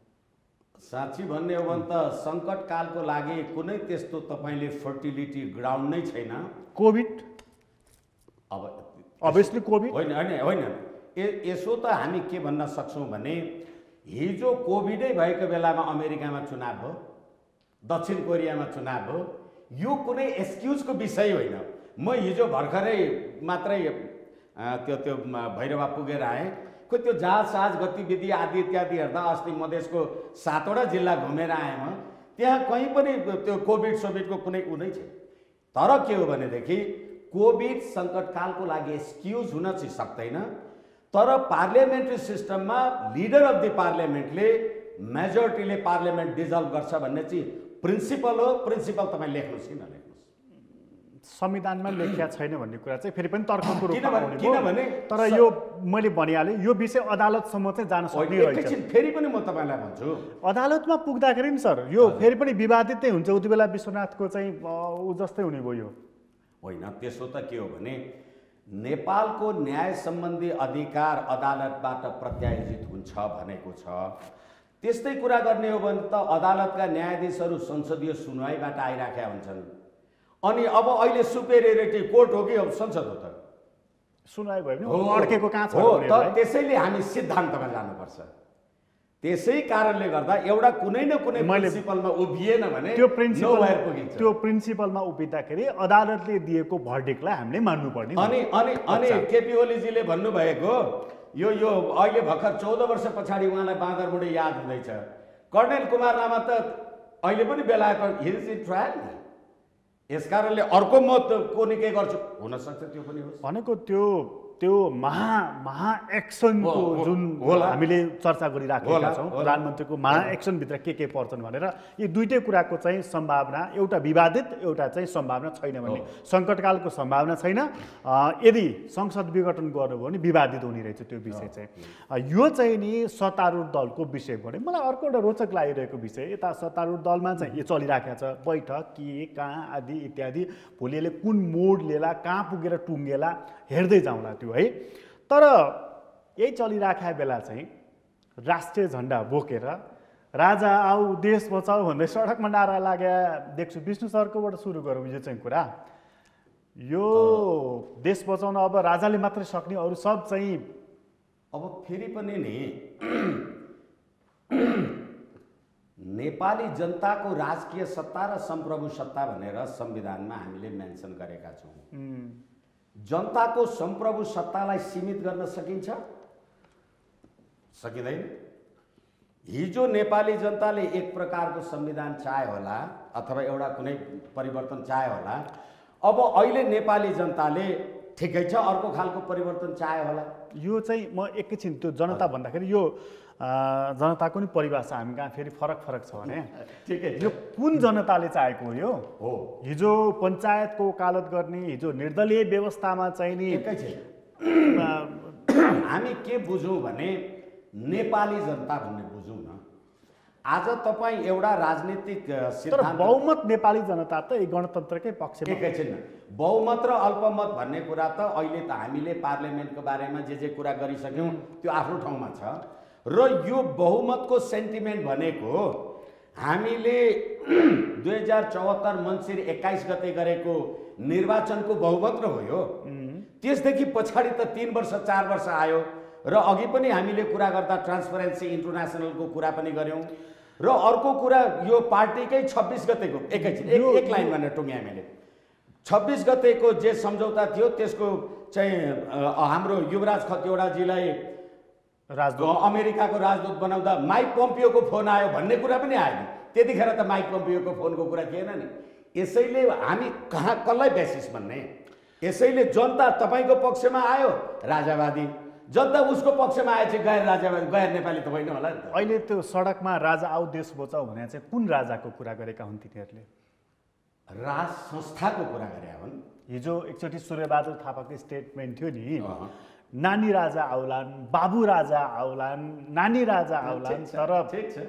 साँच्ची भन्ने हो भने त सङ्कटकालको लागि कुनै त्यस्तो तपाईँले फर्टिलिटी ग्राउन्ड नै छैन। कोभिड, अब अभियसली कोभिड होइन, यसो त हामी के भन्न सक्छौँ भने हिजो कोभिडै भएको बेलामा अमेरिकामा चुनाव भयो, दक्षिण कोरियामा चुनाव भयो, यो कुनै एक्सक्युजको विषय होइन। म हिजो भर्खरै मात्रै त्यो भैरवा पुगेर आएँ, खोइ त्यो जहाज गतिविधि आदि इत्यादि हेर्दा अस्ति मधेसको 7वटा जिल्ला घुमेर आएँ म, त्यहाँ कहीँ पनि त्यो कोभिडको कुनै उ नै छैन। तर के हो भनेदेखि कोभिड सङ्कटकालको लागि एक्सक्युज हुन चाहिँ सक्दैन, तर पार्लियामेन्ट्री सिस्टममा लिडर अफ द पार्लियामेन्टले मेजोरिटीले पार्लियामेन्ट डिजल्भ गर्छ भन्ने चाहिँ प्रिन्सिपल हो। प्रिन्सिपल तपाईँ लेख्नुहोस् कि नलेख्नुहोस्, संविधानमा लेखिया छैन भन्ने कुरा चाहिँ फेरि पनि तर्कको रूपमा आउने भयो। किनभने तर यो मैले भनिहालेँ, यो विषय अदालतसम्म चाहिँ जान सक्ने रहेछ। फेरि पनि म तपाईँलाई भन्छु, अदालतमा पुग्दाखेरि नि सर यो फेरि पनि विवादित नै हुन्छ। उति बेला विश्वनाथको चाहिँ ऊ जस्तै हुने भयो। होइन, त्यसो त के हो भने नेपालको न्याय सम्बन्धी अधिकार अदालतबाट प्रत्यायोजित हुन्छ भनेको छ। त्यस्तै कुरा गर्ने हो भने त अदालतका न्यायाधीशहरू संसदीय सुनवाईबाट आइराखेका हुन्छन्। अनि अब अहिले सुपेरियोरिटी कोर्ट हो कि अब संसद हो त? सुनवाई भयो भने अड्केको कहाँ छ? हो त, त्यसैले हामी सिद्धान्तमा जानुपर्छ। त्यसै कारणले गर्दा एउटा कुनै न कुनै प्रिन्सिपलमा उभिएन भने त्यो प्रिन्सिपल पुगिन्छ। त्यो प्रिन्सिपलमा उभिँदाखेरि अदालतले दिएको भर्डिक्टलाई हामीले मान्नुपर्ने। अनि केपी ओलीजीले भन्नुभएको यो अहिले भर्खर 14 वर्ष पछाडि उहाँलाई बाँदरबुढी याद हुँदैछ। कर्णेल कुमार लामा त अहिले पनि बेलायतमा हिज इन ट्रायल नि। यसकारणले अर्को मत को नि के गर्छु हुनसक्छ, त्यो पनि हो भनेको त्यो महा एक्सनको जुन हामीले चर्चा गरिराखेका छौँ, प्रधानमन्त्रीको महा एक्सनभित्र के पर्छन् भनेर, यी दुईटै कुराको चाहिँ सम्भावना, एउटा विवादित एउटा चाहिँ सम्भावना छैन भन्ने, सङ्कटकालको सम्भावना छैन। यदि संसद विघटन गर्नुभयो भने विवादित हुने रहेछ त्यो विषय चाहिँ। यो चाहिँ नि सत्तारूढ दलको विषय भने मलाई अर्को एउटा रोचक लागिरहेको विषय, यता सत्तारूढ दलमा चाहिँ यो चलिराखेको छ बैठक के कहाँ आदि इत्यादि, भोलि यसले कुन मोड लिएला, कहाँ पुगेर टुङ्गेला हेर्दै जाउँला त्यो है। तर यही चलिराखेको बेला चाहिँ राष्ट्रिय झन्डा बोकेर राजा आऊ देश बचाऊ भन्दै सडकमा नारा लागे देख्छु। विष्णु सरकोबाट सुरु गरौँ यो चाहिँ कुरा। यो देश बचाउन अब राजाले मात्रै सक्ने, अरू सब चाहिँ अब फेरि पनि नि नेपाली जनताको राजकीय सत्ता र सम्प्रभु सत्ता भनेर संविधानमा हामीले मेन्सन गरेका छौँ। जनताको सम्प्रभु सत्तालाई सीमित गर्न सकिन्छ? सकिँदैन। हिजो नेपाली जनताले एक प्रकारको संविधान चाहे होला अथवा एउटा कुनै परिवर्तन चाहे होला, अब अहिले नेपाली जनताले ठिकै छ अर्को खालको परिवर्तन चाहे होला। यो चाहिँ म एकैछिन त्यो जनता भन्दाखेरि यो जनताको नि परिभाषा हामी कहाँ फेरि फरक छ भने ठिकै यो कुन जनताले चाहेको हो? हो हिजो पञ्चायतको वकालत गर्ने, हिजो निर्दलीय व्यवस्थामा चाहिँ नि हामी के बुझौँ भने नेपाली जनता भन्ने बुझौँ न। आज तपाईँ एउटा राजनीतिक सिद्धान्त, बहुमत नेपाली जनता त गणतन्त्रकै पक्षमा एकैछिन बहुमत र अल्पमत भन्ने कुरा त अहिले त हामीले पार्लियामेन्टको बारेमा जे कुरा गरिसक्यौँ त्यो आफ्नो ठाउँमा छ। र यो बहुमतको सेन्टिमेन्ट भनेको हामीले 2074 मङ्सिर 21 गते गरेको निर्वाचनको बहुमत र हो यो। त्यसदेखि पछाडि त 3 वर्ष 4 वर्ष आयो र अघि पनि हामीले कुरा गर्दा ट्रान्सपरेन्सी इन्टरनेसनलको कुरा पनि गऱ्यौँ। र अर्को कुरा यो पार्टीकै 26 गतेको एक लाइन भनेर टुङ्ग्या हामीले 26 गतेको जे सम्झौता थियो त्यसको चाहिँ हाम्रो युवराज खतिवडाजीलाई राजदूत अमेरिकाको राजदूत बनाउँदा माइक पोम्पियोको फोन आयो भन्ने कुरा पनि आएन। त्यतिखेर त माइक पोम्पियोको फोनको कुरा थिएन नि। यसैले हामी कहाँ कसलाई बेसिस भन्ने? यसैले जनता तपाईँको पक्षमा आयो राजावादी, जनता उसको पक्षमा आएपछि गैर राजावादी गैर नेपाली त होइन होला नि त। अहिले त्यो सडकमा राजा आऊ देश बचाऊ भने चाहिँ कुन राजाको कुरा गरेका हुन् तिनीहरूले? राज संस्थाको कुरा गरे हुन्। हिजो एकचोटि सूर्यबहादुर थापाको स्टेटमेन्ट थियो नि, नानी राजा आउलान्, बाबु राजा आउलान्, नानी राजा आउलान्, तर ठिक छ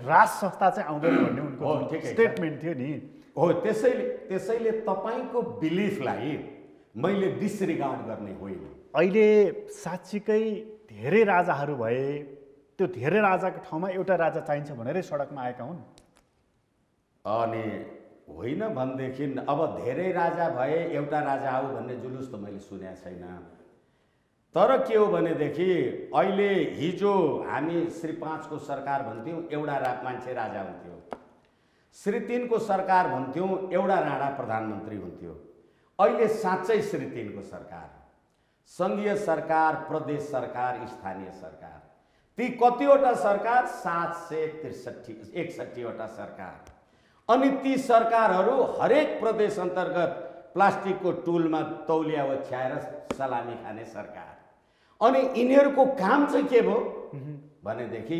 राज संस्था चाहिँ आउँदैन भन्ने उनको स्टेटमेन्ट थियो नि। हो त्यसैले तपाईँको बिलिफलाई मैले डिसरिगार्ड गर्ने होइन। अहिले साँच्चीकै धेरै राजाहरू भए, त्यो धेरै राजाको ठाउँमा एउटा राजा चाहिन्छ भनेरै सडकमा आएका हुन्। अनि होइन भनेदेखि अब धेरै राजा भए एउटा राजा आऊ भन्ने जुलुस त मैले सुनेको छैन। तर के हो भनेदेखि अहिले हिजो हामी श्री 5 को सरकार भन्थ्यौँ एउटा मान्छे राजा हुन्थ्यो, श्री 3 को सरकार भन्थ्यौँ एउटा राणा प्रधानमन्त्री हुन्थ्यो। अहिले साँच्चै श्री 3 को सरकार, सङ्घीय सरकार, प्रदेश सरकार, स्थानीय सरकार, ती कतिवटा सरकार 761 वटा सरकार। अनि ती सरकारहरू हरेक प्रदेश अन्तर्गत प्लास्टिकको टुलमा तौलिया ओछ्याएर सलामी खाने सरकार। अनि यिनीहरूको काम चाहिँ के भयो भनेदेखि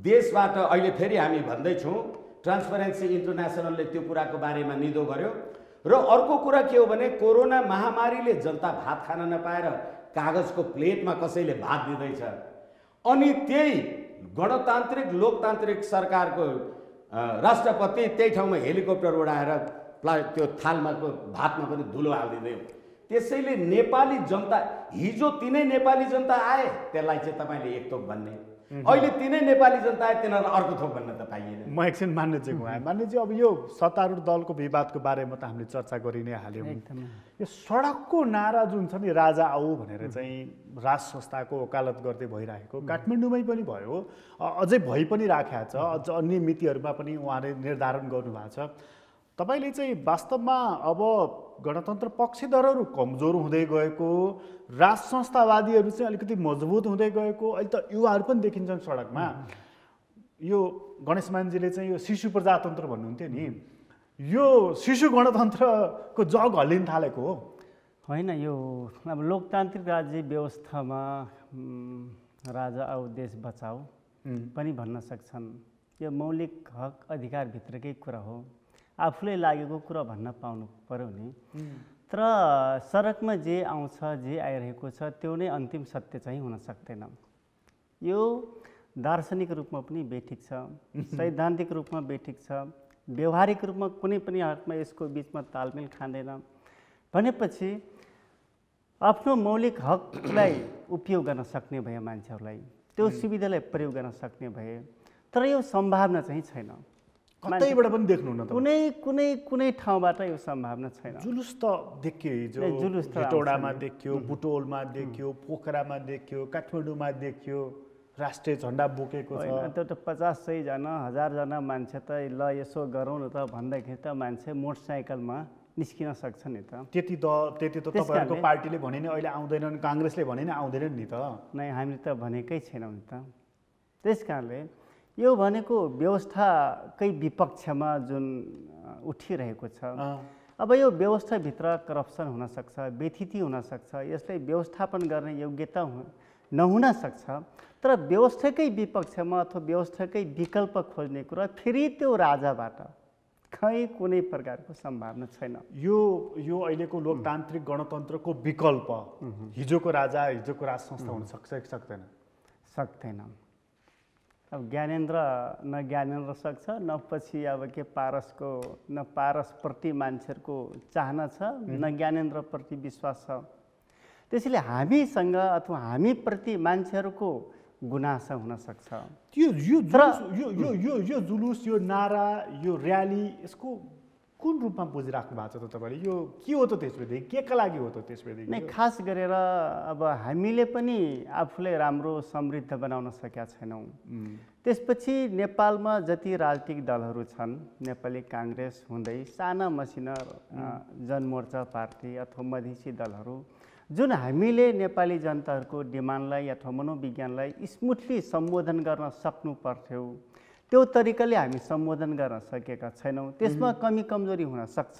देशबाट अहिले फेरि हामी भन्दैछौँ ट्रान्सपरेन्सी इन्टरनेसनलले त्यो कुराको बारेमा निदो गर्यो। र अर्को कुरा के हो भने कोरोना महामारीले जनता भात खान नपाएर कागजको प्लेटमा कसैले भात दिँदैछ। अनि त्यही गणतान्त्रिक लोकतान्त्रिक सरकारको राष्ट्रपति त्यही ठाउँमा हेलिकप्टर उडाएर त्यो थालमा भातमा पनि धुलो हालिदिँदै त्यसैले नेपाली जनता हिजो तिनै नेपाली जनता आए त्यसलाई चाहिँ तपाईँले एक थोक भन्ने, अहिले तिनै नेपाली जनता आए तिनीहरूलाई अर्को थोक भन्न त पाइएन। म एकछिन मान्यजी गुमाएँ। मान्यजी, अब यो सत्तारूढ दलको विवादको बारेमा त हामीले चर्चा गरि नै हाल्यौँ। यो सडकको नारा जुन छ नि, राजा आऊ भनेर चाहिँ राज संस्थाको वकालत गर्दै भइरहेको काठमाडौँमै पनि भयो, अझै भइ पनि राखेको छ, अझ अन्य मितिहरूमा पनि उहाँले निर्धारण गर्नुभएको छ। तपाईँले चाहिँ वास्तवमा अब गणतन्त्र पक्षधरहरू कमजोर हुँदै गएको, राज संस्थावादीहरू चाहिँ अलिकति मजबुत हुँदै गएको, अहिले त युवाहरू पनि देखिन्छन् सडकमा। यो गणेश मानजीले चाहिँ यो शिशु प्रजातन्त्र भन्नुहुन्थ्यो नि, यो शिशु गणतन्त्रको जग हल्लिन थालेको हो होइन? यो अब लोकतान्त्रिक राज्य व्यवस्थामा राजा आऊ देश बचाऊ पनि भन्न सक्छन्। यो मौलिक हक अधिकारभित्रकै कुरा हो, आफूलाई लागेको कुरा भन्न पाउनु पर्यो नि। तर सडकमा जे आउँछ, जे आइरहेको छ त्यो नै अन्तिम सत्य चाहिँ हुन सक्दैन। यो दार्शनिक रूपमा पनि बेठिक छ, सैद्धान्तिक रूपमा बेठिक छ, व्यवहारिक रूपमा कुनै पनि हकमा यसको बिचमा तालमेल खाँदैन भनेपछि आफ्नो मौलिक हकलाई उपयोग गर्न सक्ने भए मान्छेहरूलाई, त्यो सुविधालाई प्रयोग गर्न सक्ने भए, तर यो सम्भावना चाहिँ छैन। कतैबाट पनि देख्नुहुन्न त? कुनै कुनै कुनै ठाउँबाट यो सम्भावना छैन। जुलुस त देखियो, हिजो जुलुस त हेटौडामा देखियो, बुटोलमा देखियो, पोखरामा देखियो, काठमाडौँमा देखियो, राष्ट्रिय झन्डा बोकेको छ। त्यो त 50-100 जना 1000 जना मान्छे त ल यसो गरौँ न त भन्दाखेरि त मान्छे मोटरसाइकलमा निस्किन सक्छ नि त। त्यति त तपाईँहरूको पार्टीले भने नि अहिले आउँदैनन्, काङ्ग्रेसले भने नि आउँदैनन् नि त। नै, हामीले त भनेकै छैनौँ नि त। त्यस कारणले यो भनेको व्यवस्थाकै विपक्षमा जुन उठिरहेको छ, अब यो व्यवस्थाभित्र करप्सन हुनसक्छ, व्यथिति हुनसक्छ, यसलाई व्यवस्थापन गर्ने योग्यता नहुन सक्छ, तर व्यवस्थाकै विपक्षमा अथवा व्यवस्थाकै विकल्प खोज्ने कुरा फेरि त्यो राजाबाट खै कुनै प्रकारको सम्भावना छैन। यो अहिलेको लोकतान्त्रिक गणतन्त्रको विकल्प हिजोको राजा, हिजोको राज संस्था हुन सक्छ कि सक्दैन? सक्दैन। अब ज्ञानेन्द्र न ज्ञानेन्द्र सक्छ, न पछि अब के पारसको, न पारसप्रति मान्छेहरूको चाहना छ, न ज्ञानेन्द्रप्रति विश्वास छ। त्यसैले हामीसँग अथवा हामीप्रति मान्छेहरूको गुनासो हुनसक्छ। यो जुलुस, यो नारा, यो र्याली, यसको कुन रूपमा बुझिराख्नु भएको छ त तपाईँले? यो के हो त त्यसपछि? के का लागि हो त त्यसपछि? नै, खास गरेर अब हामीले पनि आफूलाई राम्रो समृद्ध बनाउन सकेका छैनौँ। त्यसपछि नेपालमा जति राजनीतिक दलहरू छन्, नेपाली काङ्ग्रेस हुँदै साना मसिना जनमोर्चा पार्टी अथवा मधेसी दलहरू, जुन हामीले नेपाली जनताहरूको डिमान्डलाई अथवा मनोविज्ञानलाई स्मुथली सम्बोधन गर्न सक्नु पर्थ्यो, त्यो तरिकाले हामी सम्बोधन गर्न सकेका छैनौँ। त्यसमा कमी कमजोरी हुन सक्छ,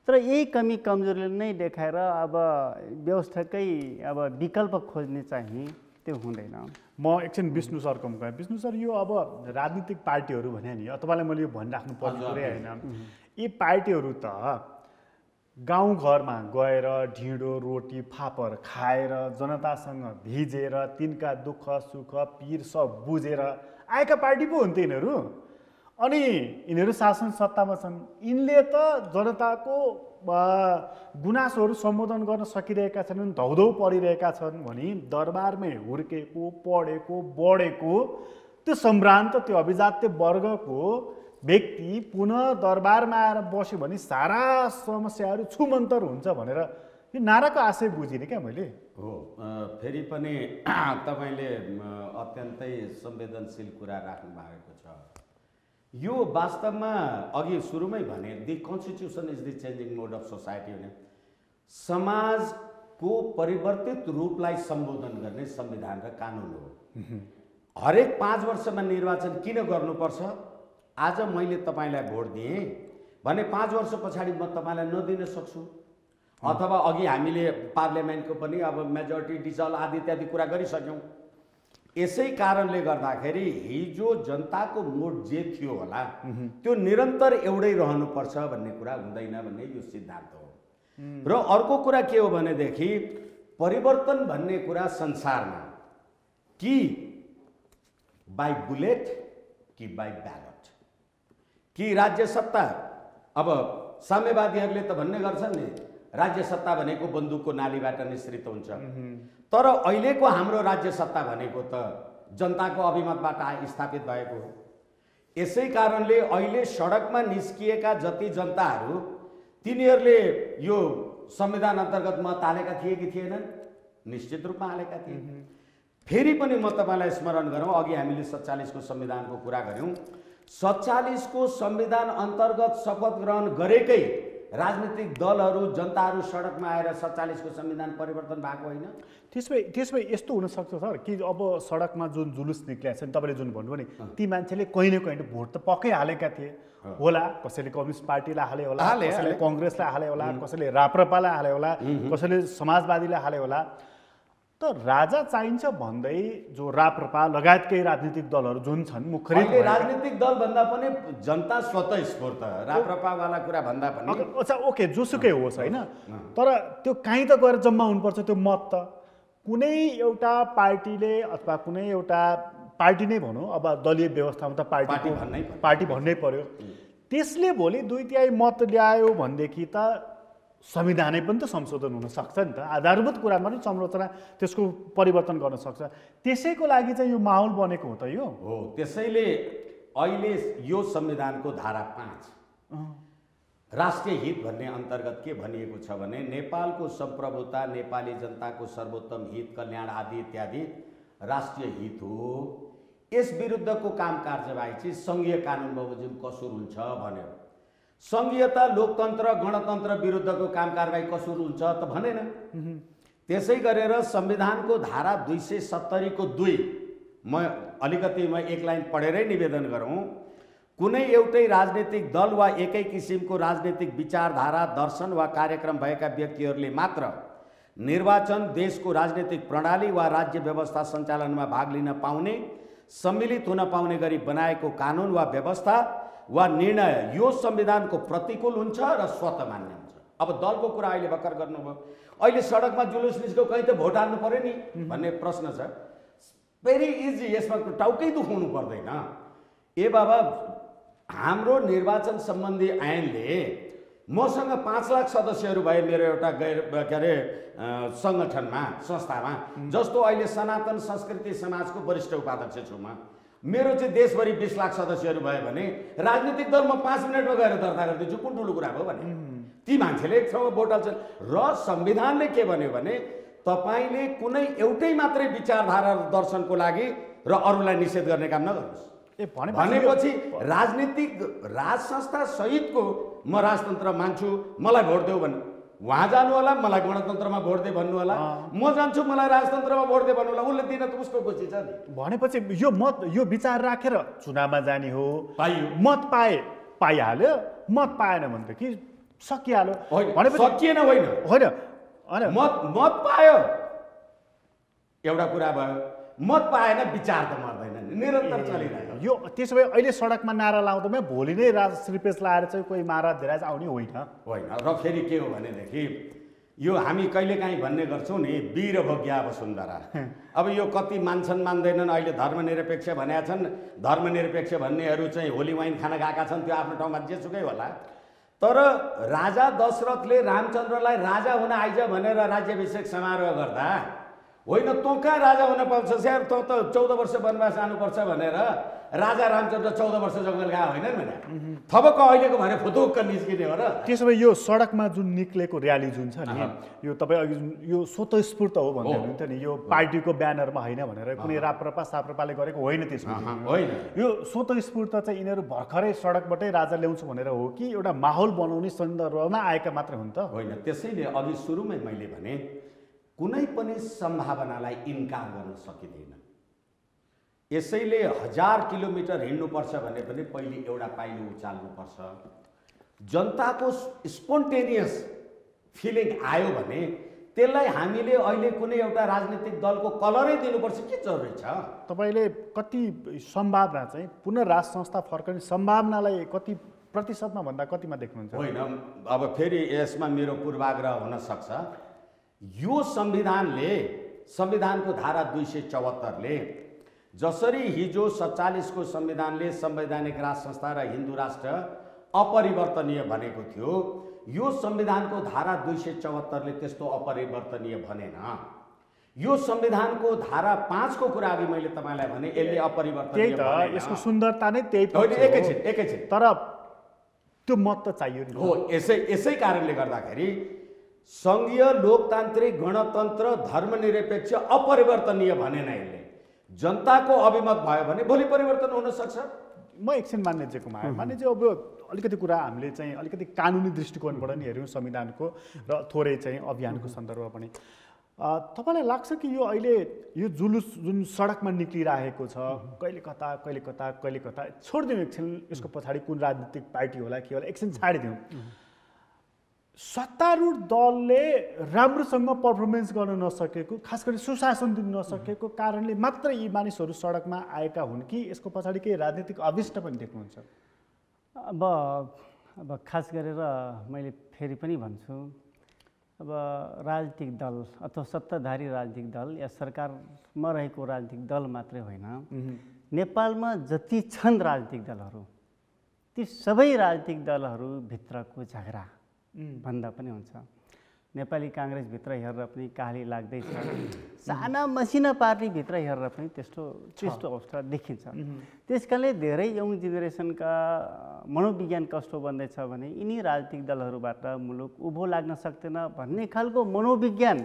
तर यही कमी कमजोरीले नै देखाएर अब व्यवस्थाकै अब विकल्प खोज्ने चाहिँ त्यो हुँदैन। म एकछिन विष्णु सरकोमा गएँ। विष्णु सर, यो अब राजनीतिक पार्टीहरू भने नि, तपाईँलाई मैले यो भनिराख्नु पर्ने कुरै होइन, यी पार्टीहरू त गाउँघरमा गएर ढिँडो रोटी फापर खाएर जनतासँग भिजेर तिनका दुःख सुख पीर सब बुझेर आएका पार्टी पो हुन् त यिनीहरू। अनि यिनीहरू शासन सत्तामा छन्, यिनले त जनताको गुनासोहरू सम्बोधन गर्न सकिरहेका छैनन्, धौधौ परिरहेका छन् भने दरबारमै हुर्केको पढेको बढेको त्यो सम्भ्रान्त, त्यो अभिजात्य वर्गको व्यक्ति पुनः दरबारमा आएर बस्यो भने सारा समस्याहरू छुमन्तर हुन्छ भनेर यो नाराको आशय बुझिनँ क्या मैले। हो, फेरि पनि तपाईँले अत्यन्तै संवेदनशील कुरा राख्नु भएको छ। यो वास्तवमा अघि सुरुमै भने the constitution is the changing mode of society भने समाजको परिवर्तित रूपलाई सम्बोधन गर्ने संविधान र कानुन हो। हरेक 5 वर्षमा निर्वाचन किन गर्नुपर्छ? आज मैले तपाईँलाई भोट दिएँ भने 5 वर्ष पछाडि म तपाईँलाई नदिन सक्छु, अथवा अघि हामीले पार्लियामेन्टको पनि अब मेजोरिटी डिसल आदि इत्यादि कुरा गरिसक्यौँ। यसै कारणले गर्दाखेरि हिजो जनताको मोड जे थियो होला त्यो निरन्तर एउटै रहनुपर्छ भन्ने कुरा हुँदैन भन्ने यो सिद्धान्त हो। र अर्को कुरा के हो भनेदेखि परिवर्तन भन्ने कुरा संसारमा कि बाई बुलेट कि बाई ब्यालट, कि राज्य सत्ता। अब साम्यवादीहरूले त भन्ने गर्छन् नि राज्य सत्ता भनेको बन्दुकको नालीबाट निश्रित हुन्छ। तर अहिलेको हाम्रो राज्य सत्ता भनेको त जनताको अभिमतबाट स्थापित भएको हो। यसै कारणले अहिले सडकमा निस्किएका जति जनताहरू तिनीहरूले यो संविधान अन्तर्गत मत हालेका थिए कि थिएनन्? निश्चित रूपमा हालेका थिए। फेरि पनि म तपाईँलाई स्मरण गरौँ, अघि हामीले 47 को संविधानको कुरा गऱ्यौँ। 47 को संविधान अन्तर्गत शपथ ग्रहण गरेकै राजनीतिक दलहरू जनताहरू सडकमा आएर 47 को संविधान परिवर्तन भएको होइन? त्यसमै यस्तो हुनसक्छ सर कि अब सडकमा जुन जुलुस निक्लिएको छ नि, तपाईँले जुन भन्नुभयो नि, ती मान्छेले कहीँ न कहीँ भोट त पक्कै हालेका थिए होला। कसैले कम्युनिस्ट पार्टीलाई हाले होला, कसैले कङ्ग्रेसलाई हाले होला, कसैले राप्रपालाई हाले होला, कसैले समाजवादीलाई हाले होला। त राजा चाहिन्छ भन्दै जो राप्रपा लगायतकै राजनीतिक दलहरू जुन छन् मुखरित राजनीतिक दल भन्दा पनि जनता स्वतःस्फूर्त राप्रपावाला कुरा भन्दा पनि अच्छा ओके जोसुकै होस् होइन, तर त्यो काहीँ त गएर जम्मा हुनुपर्छ त्यो मत त। कुनै एउटा पार्टीले अथवा कुनै एउटा पार्टी नै भनौँ, अब दलीय व्यवस्थामा त पार्टी भन्नै पर्यो, त्यसले भोलि 2/3 मत ल्यायो भनेदेखि त संविधानै पनि त संशोधन हुन सक्छ नि त। आधारभूत कुरामा पनि संरचना त्यसको परिवर्तन गर्न सक्छ। त्यसैको लागि चाहिँ यो माहौल बनेको हो त यो हो। त्यसैले अहिले यो संविधानको धारा 5 राष्ट्रिय हित भन्ने अन्तर्गत के भनिएको छ भने नेपालको सम्प्रभुता, नेपाली जनताको सर्वोत्तम हित, कल्याण आदि इत्यादि राष्ट्रिय हित हो। यस विरुद्धको काम कारबाही चाहिँ सङ्घीय कानुन बमोजिम कसुर हुन्छ भनेर। सङ्घीयता, लोकतन्त्र, गणतन्त्र विरुद्धको काम कारबाही कसुर हुन्छ त भनेन। त्यसै गरेर संविधानको धारा 270 को 2 म एक लाइन पढेरै निवेदन गरौँ। कुनै एउटै राजनीतिक दल वा एकै किसिमको राजनीतिक विचारधारा, दर्शन वा कार्यक्रम भएका व्यक्तिहरूले मात्र निर्वाचन, देशको राजनीतिक प्रणाली वा राज्य व्यवस्था सञ्चालनमा भाग लिन पाउने, सम्मिलित हुन पाउने गरी बनाएको कानुन वा व्यवस्था वा निर्णय यो संविधानको प्रतिकूल हुन्छ र स्वतः मान्य हुन्छ। अब दलको कुरा अहिले भर्खर गर्नुभयो, अहिले सडकमा जुलुस निस्क्यो कहीँ त भोट हाल्नु पर्यो नि भन्ने प्रश्न छ। भेरी इजी, यसमा टाउकै दुखाउनु पर्दैन। ए बाबा, हाम्रो निर्वाचन सम्बन्धी ऐनले मसँग 5 लाख सदस्यहरू भए मेरो एउटा सङ्गठनमा, संस्थामा, जस्तो अहिले सनातन संस्कृति समाजको वरिष्ठ उपाध्यक्ष छु म, मेरो चाहिँ देशभरि 20 लाख सदस्यहरू भयो भने राजनीतिक दल म 5 मिनटमा गएर दर्ता गरिदिन्छु। कुन ठुलो कुरा भयो भने ती मान्छेले एक ठाउँमा भोट हाल्छन्। र संविधानले के भन्यो भने तपाईँले कुनै एउटै मात्रै विचारधारा दर्शनको लागि र अरूलाई निषेध गर्ने काम नगर्नुहोस्। भनेपछि राजनीतिक राज संस्था सहितको म राजतन्त्र मान्छु, मलाई भोट देऊ भन्नु, उहाँ जानु होला, मलाई गणतन्त्रमा भोट दे भन्नु होला, म जान्छु मलाई राजतन्त्रमा भोट दे भन्नु होला, उसले दिन त उसको खुसी छ नि। भनेपछि यो मत, यो विचार राखेर चुनावमा जाने हो, मत पाइहाल्यो, मत पाएन भनेदेखि सकिहाल्यो। भनेपछि सकिएन होइन, मत पायो एउटा कुरा भयो, मत पाएन विचार त मर्दैन, निरन्तर चलिरहेको। यो त्यसो भए अहिले सडकमा नारा लाउँदामा भोलि नै श्रीपेश लाएर चाहिँ कोही महाराज धेराज आउने होइन। र फेरि के हो भनेदेखि यो हामी कहिलेकाहीँ भन्ने गर्छौँ नि, वीर भोग्या वसुन्धरा। अब यो कति मान्छन् मान्दैनन्, अहिले धर्मनिरपेक्ष भनेका छन्, धर्मनिरपेक्ष भन्नेहरू चाहिँ होली वाइन खान गएका छन्, त्यो आफ्नो ठाउँमा जेसुकै होला। तर राजा दशरथले रामचन्द्रलाई राजा हुन आइज भनेर राज्याभिषेक समारोह गर्दा होइन, तँ कहाँ राजा हुन पाउँछ स्याहार, तँ त 14 वर्ष वनवास जानुपर्छ भनेर राजा रामचन्द्र 14 वर्ष जङ्गल गए होइनन् भने थपक्क अहिलेको भने फुतुक्क निस्किने हो र। त्यसो भए यो सडकमा जुन निक्लेको र्याली जुन छ नि, यो तपाईँ अघि यो स्वतःस्फूर्त हो भन्दै हुनुहुन्थ्यो नि, यो पार्टीको ब्यानरमा होइन भनेर, कुनै राप्रपा साप्रपाले गरेको होइन त्यसमा होइन। यो स्वतःस्फूर्त चाहिँ यिनीहरू भर्खरै सडकबाटै राजा ल्याउँछु भनेर हो कि एउटा माहौल बनाउने सन्दर्भमा आएका मात्र हुन् त? होइन, त्यसैले अघि सुरुमै मैले भने कुनै पनि सम्भावनालाई इन्कार गर्न सकिँदैन। यसैले 1000 किलोमिटर हिँड्नुपर्छ भने पनि पहिले एउटा पाइलो उचाल्नुपर्छ। जनताको स्पोन्टेनियस फिलिङ आयो भने त्यसलाई हामीले अहिले कुनै एउटा राजनीतिक दलको कलरै दिनुपर्छ के जरुरी छ? तपाईँले कति सम्भावना चाहिँ पुनः राज संस्था फर्कने सम्भावनालाई कति प्रतिशतमा भन्दा कतिमा देख्नुहुन्छ? होइन, अब फेरि यसमा मेरो पूर्वाग्रह हुन सक्छ। यो संविधानले, संविधानको धारा 274ले जसरी हिजो 47 को संविधानले संवैधानिक राज संस्था र हिन्दू राष्ट्र अपरिवर्तनीय भनेको थियो, यो संविधानको धारा 274ले त्यस्तो अपरिवर्तनीय भनेन। यो संविधानको धारा 5 को कुरा अघि मैले तपाईलाई भने यसले अपरिवर्तनीय भनेन। यसको सुन्दरता नै त्यही हो। एकैछिन तर त्यो मत त चाहियो नि हो। यसै कारणले गर्दाखेरि संघीय लोकतान्त्रिक गणतन्त्र धर्मनिरपेक्ष अपरिवर्तनीय भनेन। यसले जनताको अभिमत भयो भने भोलि परिवर्तन हुन सक्छ। म एकछिन मान्यज्यूको मान्यज्यू अब अलिकति कुरा हामीले चाहिँ अलिकति कानुनी दृष्टिकोणबाट नि हेऱ्यौँ संविधानको र थोरै चाहिँ अभियानको सन्दर्भमा पनि तपाईलाई लाग्छ कि यो अहिले यो जुलुस जुन सडकमा निक्लिरहेको छ कहिले कता छोडिदिउँ एकछिन, यसको पछाडि कुन राजनीतिक पार्टी होला के होला एकछिन छाडिदिउँ, सत्तारूढ दलले राम्रोसँग पर्फर्मेन्स गर्न नसकेको, खास गरी सुशासन दिन नसकेको कारणले मात्र यी मानिसहरू सडकमा आएका हुन् कि यसको पछाडि केही राजनीतिक अभिष्ट पनि देख्नुहुन्छ? अब खास गरेर मैले फेरि पनि भन्छु, अब राजनीतिक दल अथवा सत्ताधारी राजनीतिक दल या सरकारमा रहेको राजनीतिक दल मात्रै होइन, नेपालमा जति छन् राजनीतिक दलहरू ती सबै राजनीतिक दलहरूभित्रको झगडा भन्दा पनि हुन्छ। नेपाली काङ्ग्रेसभित्र हेरेर पनि काली लाग्दैछ, साना मसिना पार्टीभित्र हेरेर पनि त्यस्तो अवस्था देखिन्छ। त्यसकारणले धेरै यङ जेनेरेसनका मनोविज्ञान कस्तो बन्दैछ भने यिनी राजनीतिक दलहरूबाट मुलुक उभो लाग्न सक्दैन भन्ने खालको मनोविज्ञान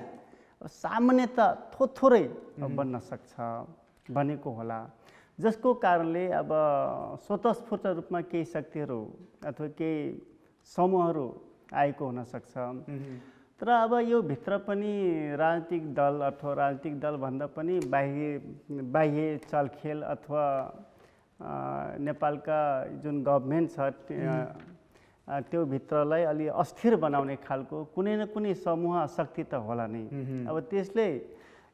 सामान्यतः थोरै बन्न सक्छ भनेको होला, जसको कारणले अब स्वतस्फूर्त रूपमा केही शक्तिहरू अथवा केही समूहहरू आएको हुनसक्छ। तर अब यो भित्र पनि राजनीतिक दल अथवा राजनीतिक दल भन्दा पनि बाह्य चलखेल अथवा नेपालका जुन गभर्मेन्ट छ त्यो भित्रलाई अलि अस्थिर बनाउने खालको कुनै न कुनै समूह शक्ति त होला नै। अब त्यसले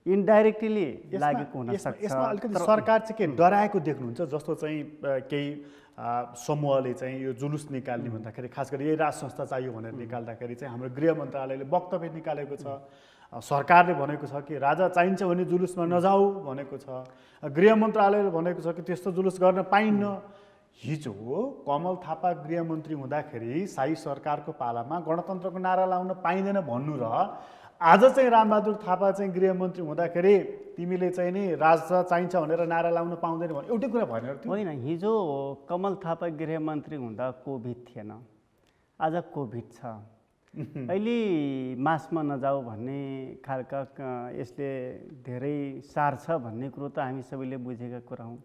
इन्डाइरेक्टली लागेको हुनसक्छ। यसमा अलिकति सरकार चाहिँ के डराएको देख्नुहुन्छ? जस्तो चाहिँ केही समूहले चाहिँ यो जुलुस निकाल्ने भन्दाखेरि खास गरी यही राज संस्था चाहियो भनेर निकाल्दाखेरि चाहिँ हाम्रो गृह मन्त्रालयले वक्तव्य निकालेको छ, सरकारले भनेको छ कि राजा चाहिन्छ भने जुलुसमा नजाऊ भनेको छ, गृह मन्त्रालयले भनेको छ कि त्यस्तो जुलुस गर्न पाइन्न। हिजो कमल थापा गृहमन्त्री हुँदाखेरि शाही सरकारको पालामा गणतन्त्रको नारा लाउन पाइँदैन भन्नु र आज चाहिँ रामबहादुर थापा चाहिँ गृहमन्त्री हुँदाखेरि तिमीले चाहिँ नि राजा चाहिन्छ भनेर नारा लाउन पाउँदैन भने एउटै कुरा भनेर थियो होइन। हिजो कमल थापा गृहमन्त्री हुँदा कोभिड थिएन, आज कोभिड छ। अहिले मासमा नजाऊ भन्ने खालका यसले धेरै सार छ भन्ने कुरो त हामी सबैले बुझेका कुरा हौँ।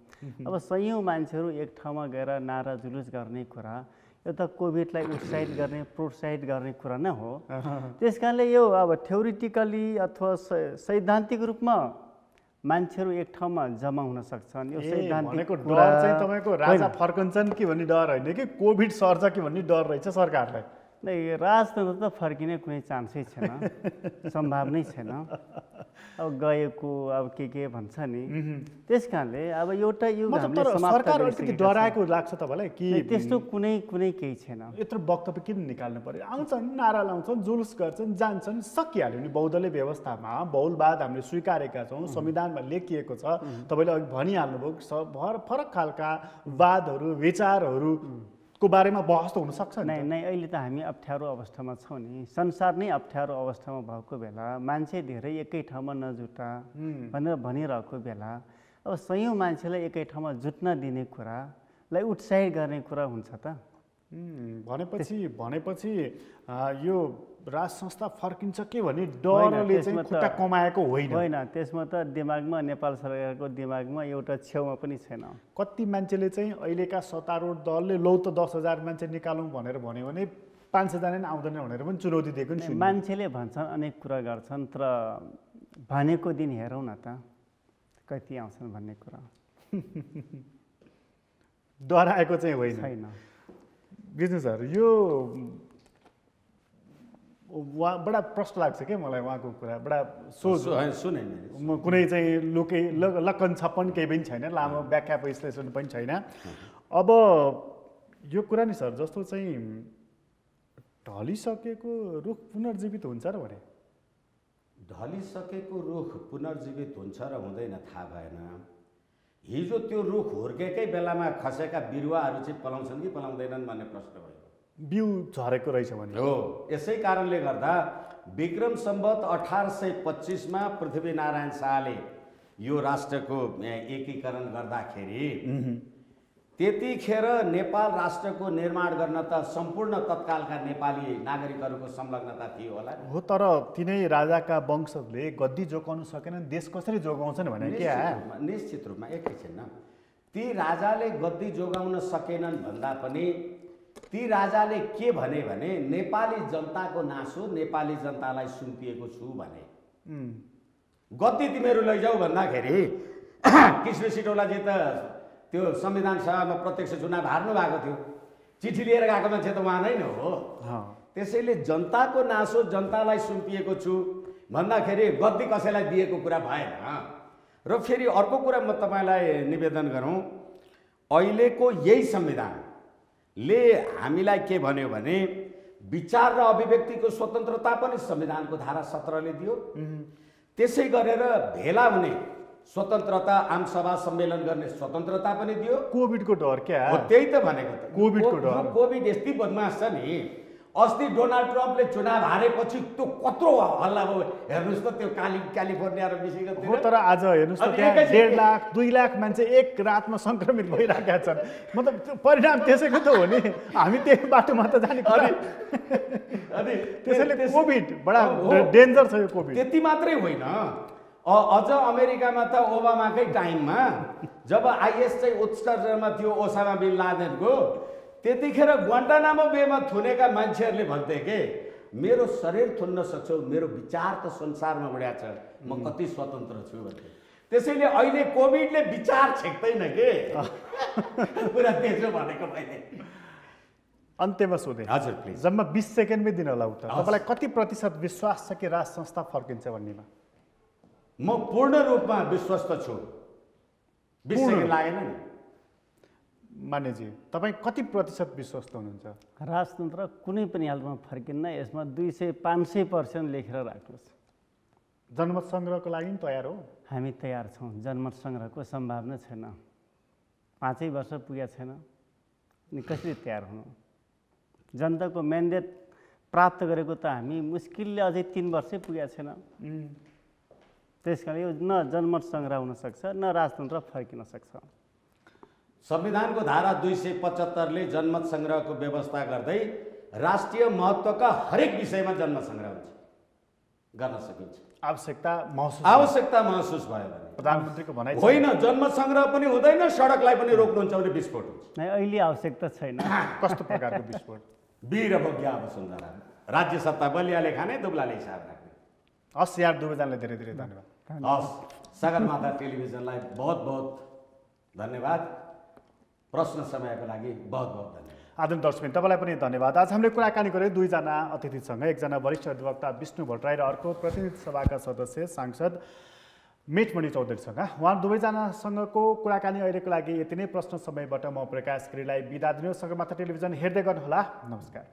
अब सयौँ मान्छेहरू एक ठाउँमा गएर नारा जुलुस गर्ने कुरा यो त कोभिडलाई उत्साहित गर्ने प्रोत्साहित गर्ने कुरा नै हो। त्यस कारणले यो अब थ्योरिटिकली अथवा सैद्धान्तिक रूपमा मान्छेहरू एक ठाउँमा जम्मा हुन सक्छन्। यो सैद्धान्तिक डर चाहिँ तपाईँको राजा फर्कन्छन् कि भन्ने डर होइन कि कोभिड सर्छ कि भन्ने डर रहेछ सरकारलाई? नै राजतन्त्र त फर्किने कुनै चान्सै छैन, सम्भावनै छैन। अब गएको अब के भन्छ नि, त्यस कारणले अब एउटा यो सरकार अलिकति डराएको लाग्छ तपाईँलाई कि? त्यस्तो कुनै केही छैन। यत्रो वक्तव्य किन निकाल्नु पर्यो? आउँछन्, नारा लाउँछन्, जुलुस गर्छन्, जान्छन्, सकिहाल्यो नि। बहुदलीय व्यवस्थामा बहुलवाद हामीले स्वीकारेका छौँ, संविधानमा लेखिएको छ। तपाईँले अघि भनिहाल्नुभयो फरक खालका वादहरू विचारहरू को बारेमा बहस त हुनसक्छ नि। नै अहिले त हामी अप्ठ्यारो अवस्थामा छौँ नि। संसार नै अप्ठ्यारो अवस्थामा भएको बेला, मान्छे धेरै एकै ठाउँमा नजुटा भनेर भनिरहेको बेला अब सयौँ मान्छेलाई एकै ठाउँमा जुट्न दिने कुरालाई उत्साहित गर्ने कुरा हुन्छ त? भनेपछि यो राज संस्था फर्किन्छ के भन्ने डरले चाहिँ खुट्टा कमाएको होइन। त्यसमा त दिमागमा नेपाल सरकारको दिमागमा एउटा छेउमा पनि छैन। कति मान्छेले चाहिँ अहिलेका सत्तारूढ दलले लौ त 10,000 मान्छे निकालौँ भनेर भन्यो भने 500 जना नै आउँदैन भनेर पनि चुनौती दिएको नि। मान्छेले भन्छन्, अनेक कुरा गर्छन्, तर भनेको दिन हेरौँ न त कति आउँछन् भन्ने कुरा। डराएको चाहिँ होइन छैन। बुझ्नु सर, यो बडा प्रश्न लाग्छ क्या मलाई उहाँको कुरा, बडा सुने कुनै चाहिँ लक्कन छप्पन केही पनि छैन, लामो व्याख्या विश्लेषण पनि छैन। अब यो कुरा नि सर, जस्तो चाहिँ ढलिसकेको रुख पुनर्जीवित हुन्छ र भने? ढलिसकेको रुख पुनर्जीवित हुन्छ र हुँदैन थाहा भएन। हिजो त्यो रुख हुर्केकै बेलामा खसेका बिरुवाहरू चाहिँ पलाउँछन् कि पलाउँदैनन् भन्ने प्रश्न भयो। बिउ झरेको रहेछ भने हो। यसै कारणले गर्दा विक्रम सम्वत 1825 मा पृथ्वीनारायण शाहले यो राष्ट्रको एकीकरण गर्दाखेरि त्यतिखेर नेपाल राष्ट्रको निर्माण गर्न त सम्पूर्ण तत्कालका नेपाली नागरिकहरूको संलग्नता थियो होला हो, तर तिनै राजाका वंशजले गद्दी जोगाउन सकेनन्, देश कसरी जोगाउँछन् भने के निश्चित रूपमा एकैछिन ती राजाले गद्दी जोगाउन सकेनन् भन्दा पनि ती राजाले के भने नेपाली जनताको नासो, नेपाली जनतालाई सुम्पिएको छु भने गद्दी तिमीहरू लैजाऊ भन्दाखेरि कृष्ण सिटौलाजी त त्यो संविधान सभामा प्रत्यक्ष चुनाव हार्नु भएको थियो, चिठी लिएर गएको मान्छे त उहाँ नै न हो। त्यसैले जनताको नासो, जनतालाई सुम्पिएको छु भन्दाखेरि गद्दी कसैलाई दिएको कुरा भएन। र फेरि अर्को कुरा म तपाईँलाई निवेदन गरौँ, अहिलेको यही संविधानले हामीलाई के भन्यो भने विचार र अभिव्यक्तिको स्वतन्त्रता पनि संविधानको धारा 17 ले दियो। त्यसै गरेर भेला हुने स्वतन्त्रता, आमसभा सम्मेलन गर्ने स्वतन्त्रता पनि दियो। कोभिडको डर क्या हो, त्यही त भनेको त कोभिडको डर। कोभिड यस्तै बदमास छ नि, अस्ति डोनाल्ड ट्रम्पले चुनाव हारेपछि त्यो कत्रो हल्ला भयो हेर्नुहोस् त, त्यो क्यालिफोर्निया र मिशिगन। हो, तर आज हेर्नुहोस् त त्यहाँ 1.5 लाख 2 लाख मान्छे एक रातमा संक्रमित भइरहेका छन्। मतलब त्यो परिणाम त्यसैको त हो नि, हामी त्यही बाटोमा त जाने कुरा। त्यसैले कोभिड बडा डेन्जर छ यो कोभिड। त्यति मात्रै होइन, अझ अमेरिकामा त ओबामाकै टाइममा जब आइएस चाहिँ उच्च दर्जामा थियो ओसामा बिन लादेनको, त्यतिखेर ग्वान्टानामो बेमा थुनेका मान्छेहरूले भन्थे के मेरो शरीर थुन्न सक्छौ, मेरो विचार त संसारमा बढ्या छ, म कति स्वतन्त्र छु भन्थे। त्यसैले अहिले कोभिडले विचार छेक्दैन के पुरा तेजो भनेको मैले। अन्त्यमा सोधेँ, हजुर प्लिज, जम्मा 20 सेकेन्डमै दिन होला उत्तर। तपाईँलाई कति प्रतिशत विश्वास छ कि राज संस्था फर्किन्छ भन्नेमा? म पूर्ण रूपमा विश्वस्त छु। 20 सेकेन्ड लागेन नि मान्यजी, तपाईँ कति प्रतिशत विश्वस्त हुनुहुन्छ? राजतन्त्र कुनै पनि हालतमा फर्किन्न। यसमा 200-500% लेखेर राख्नुहोस्। जनमत सङ्ग्रहको लागि पनि तयार हो? हामी तयार छौँ। जनमत सङ्ग्रहको सम्भावना छैन, 5 वर्ष पुगेको छैन, अनि कसरी तयार हुनु? जनताको म्यान्डेट प्राप्त गरेको त हामी मुस्किलले अझै 3 वर्षै पुगेको छैन। त्यस कारण यो न जनमत सङ्ग्रह हुनसक्छ, न राजतन्त्र फर्किन सक्छ। संविधानको धारा 275 ले जनमत सङ्ग्रहको व्यवस्था गर्दै राष्ट्रिय महत्त्वका हरेक विषयमा जनमत सङ्ग्रह हुन्छ, गर्न सकिन्छ। आवश्यकता महसुस भयो भने प्रधानमन्त्रीको भनाइ होइन, जनमत सङ्ग्रह पनि हुँदैन, सडकलाई पनि रोक्नुहुन्छ भने विस्फोट हुन्छ। अहिले आवश्यकता छैन। कस्तो प्रकारको विस्फोट? वीर अवज्ञा वसुन्धरा, राज्य सत्ता बलियाले खाने, दुब्लाले हिसाब राख्ने। हस् यार, दुवैजनालाई धेरै धेरै धन्यवाद। हस्, सगरमाथा टेलिभिजनलाई बहुत बहुत धन्यवाद। प्रश्न समयको लागि बहुत बहुत धन्यवाद। आदरणीय दर्शक तपाईँलाई पनि धन्यवाद। आज हामीले कुराकानी गऱ्यौँ दुईजना अतिथिसँग, एकजना वरिष्ठ अधिवक्ता विष्णु भट्टराई र अर्को प्रतिनिधि सभाका सदस्य सांसद मेटमणि चौधरीसँग। उहाँ दुवैजनासँगको कुराकानी अहिलेको लागि यति नै। प्रश्न समयबाट म प्रकाश गिरीलाई बिदा दिनु। सगरमाथा टेलिभिजन हेर्दै गर्नुहोला। नमस्कार।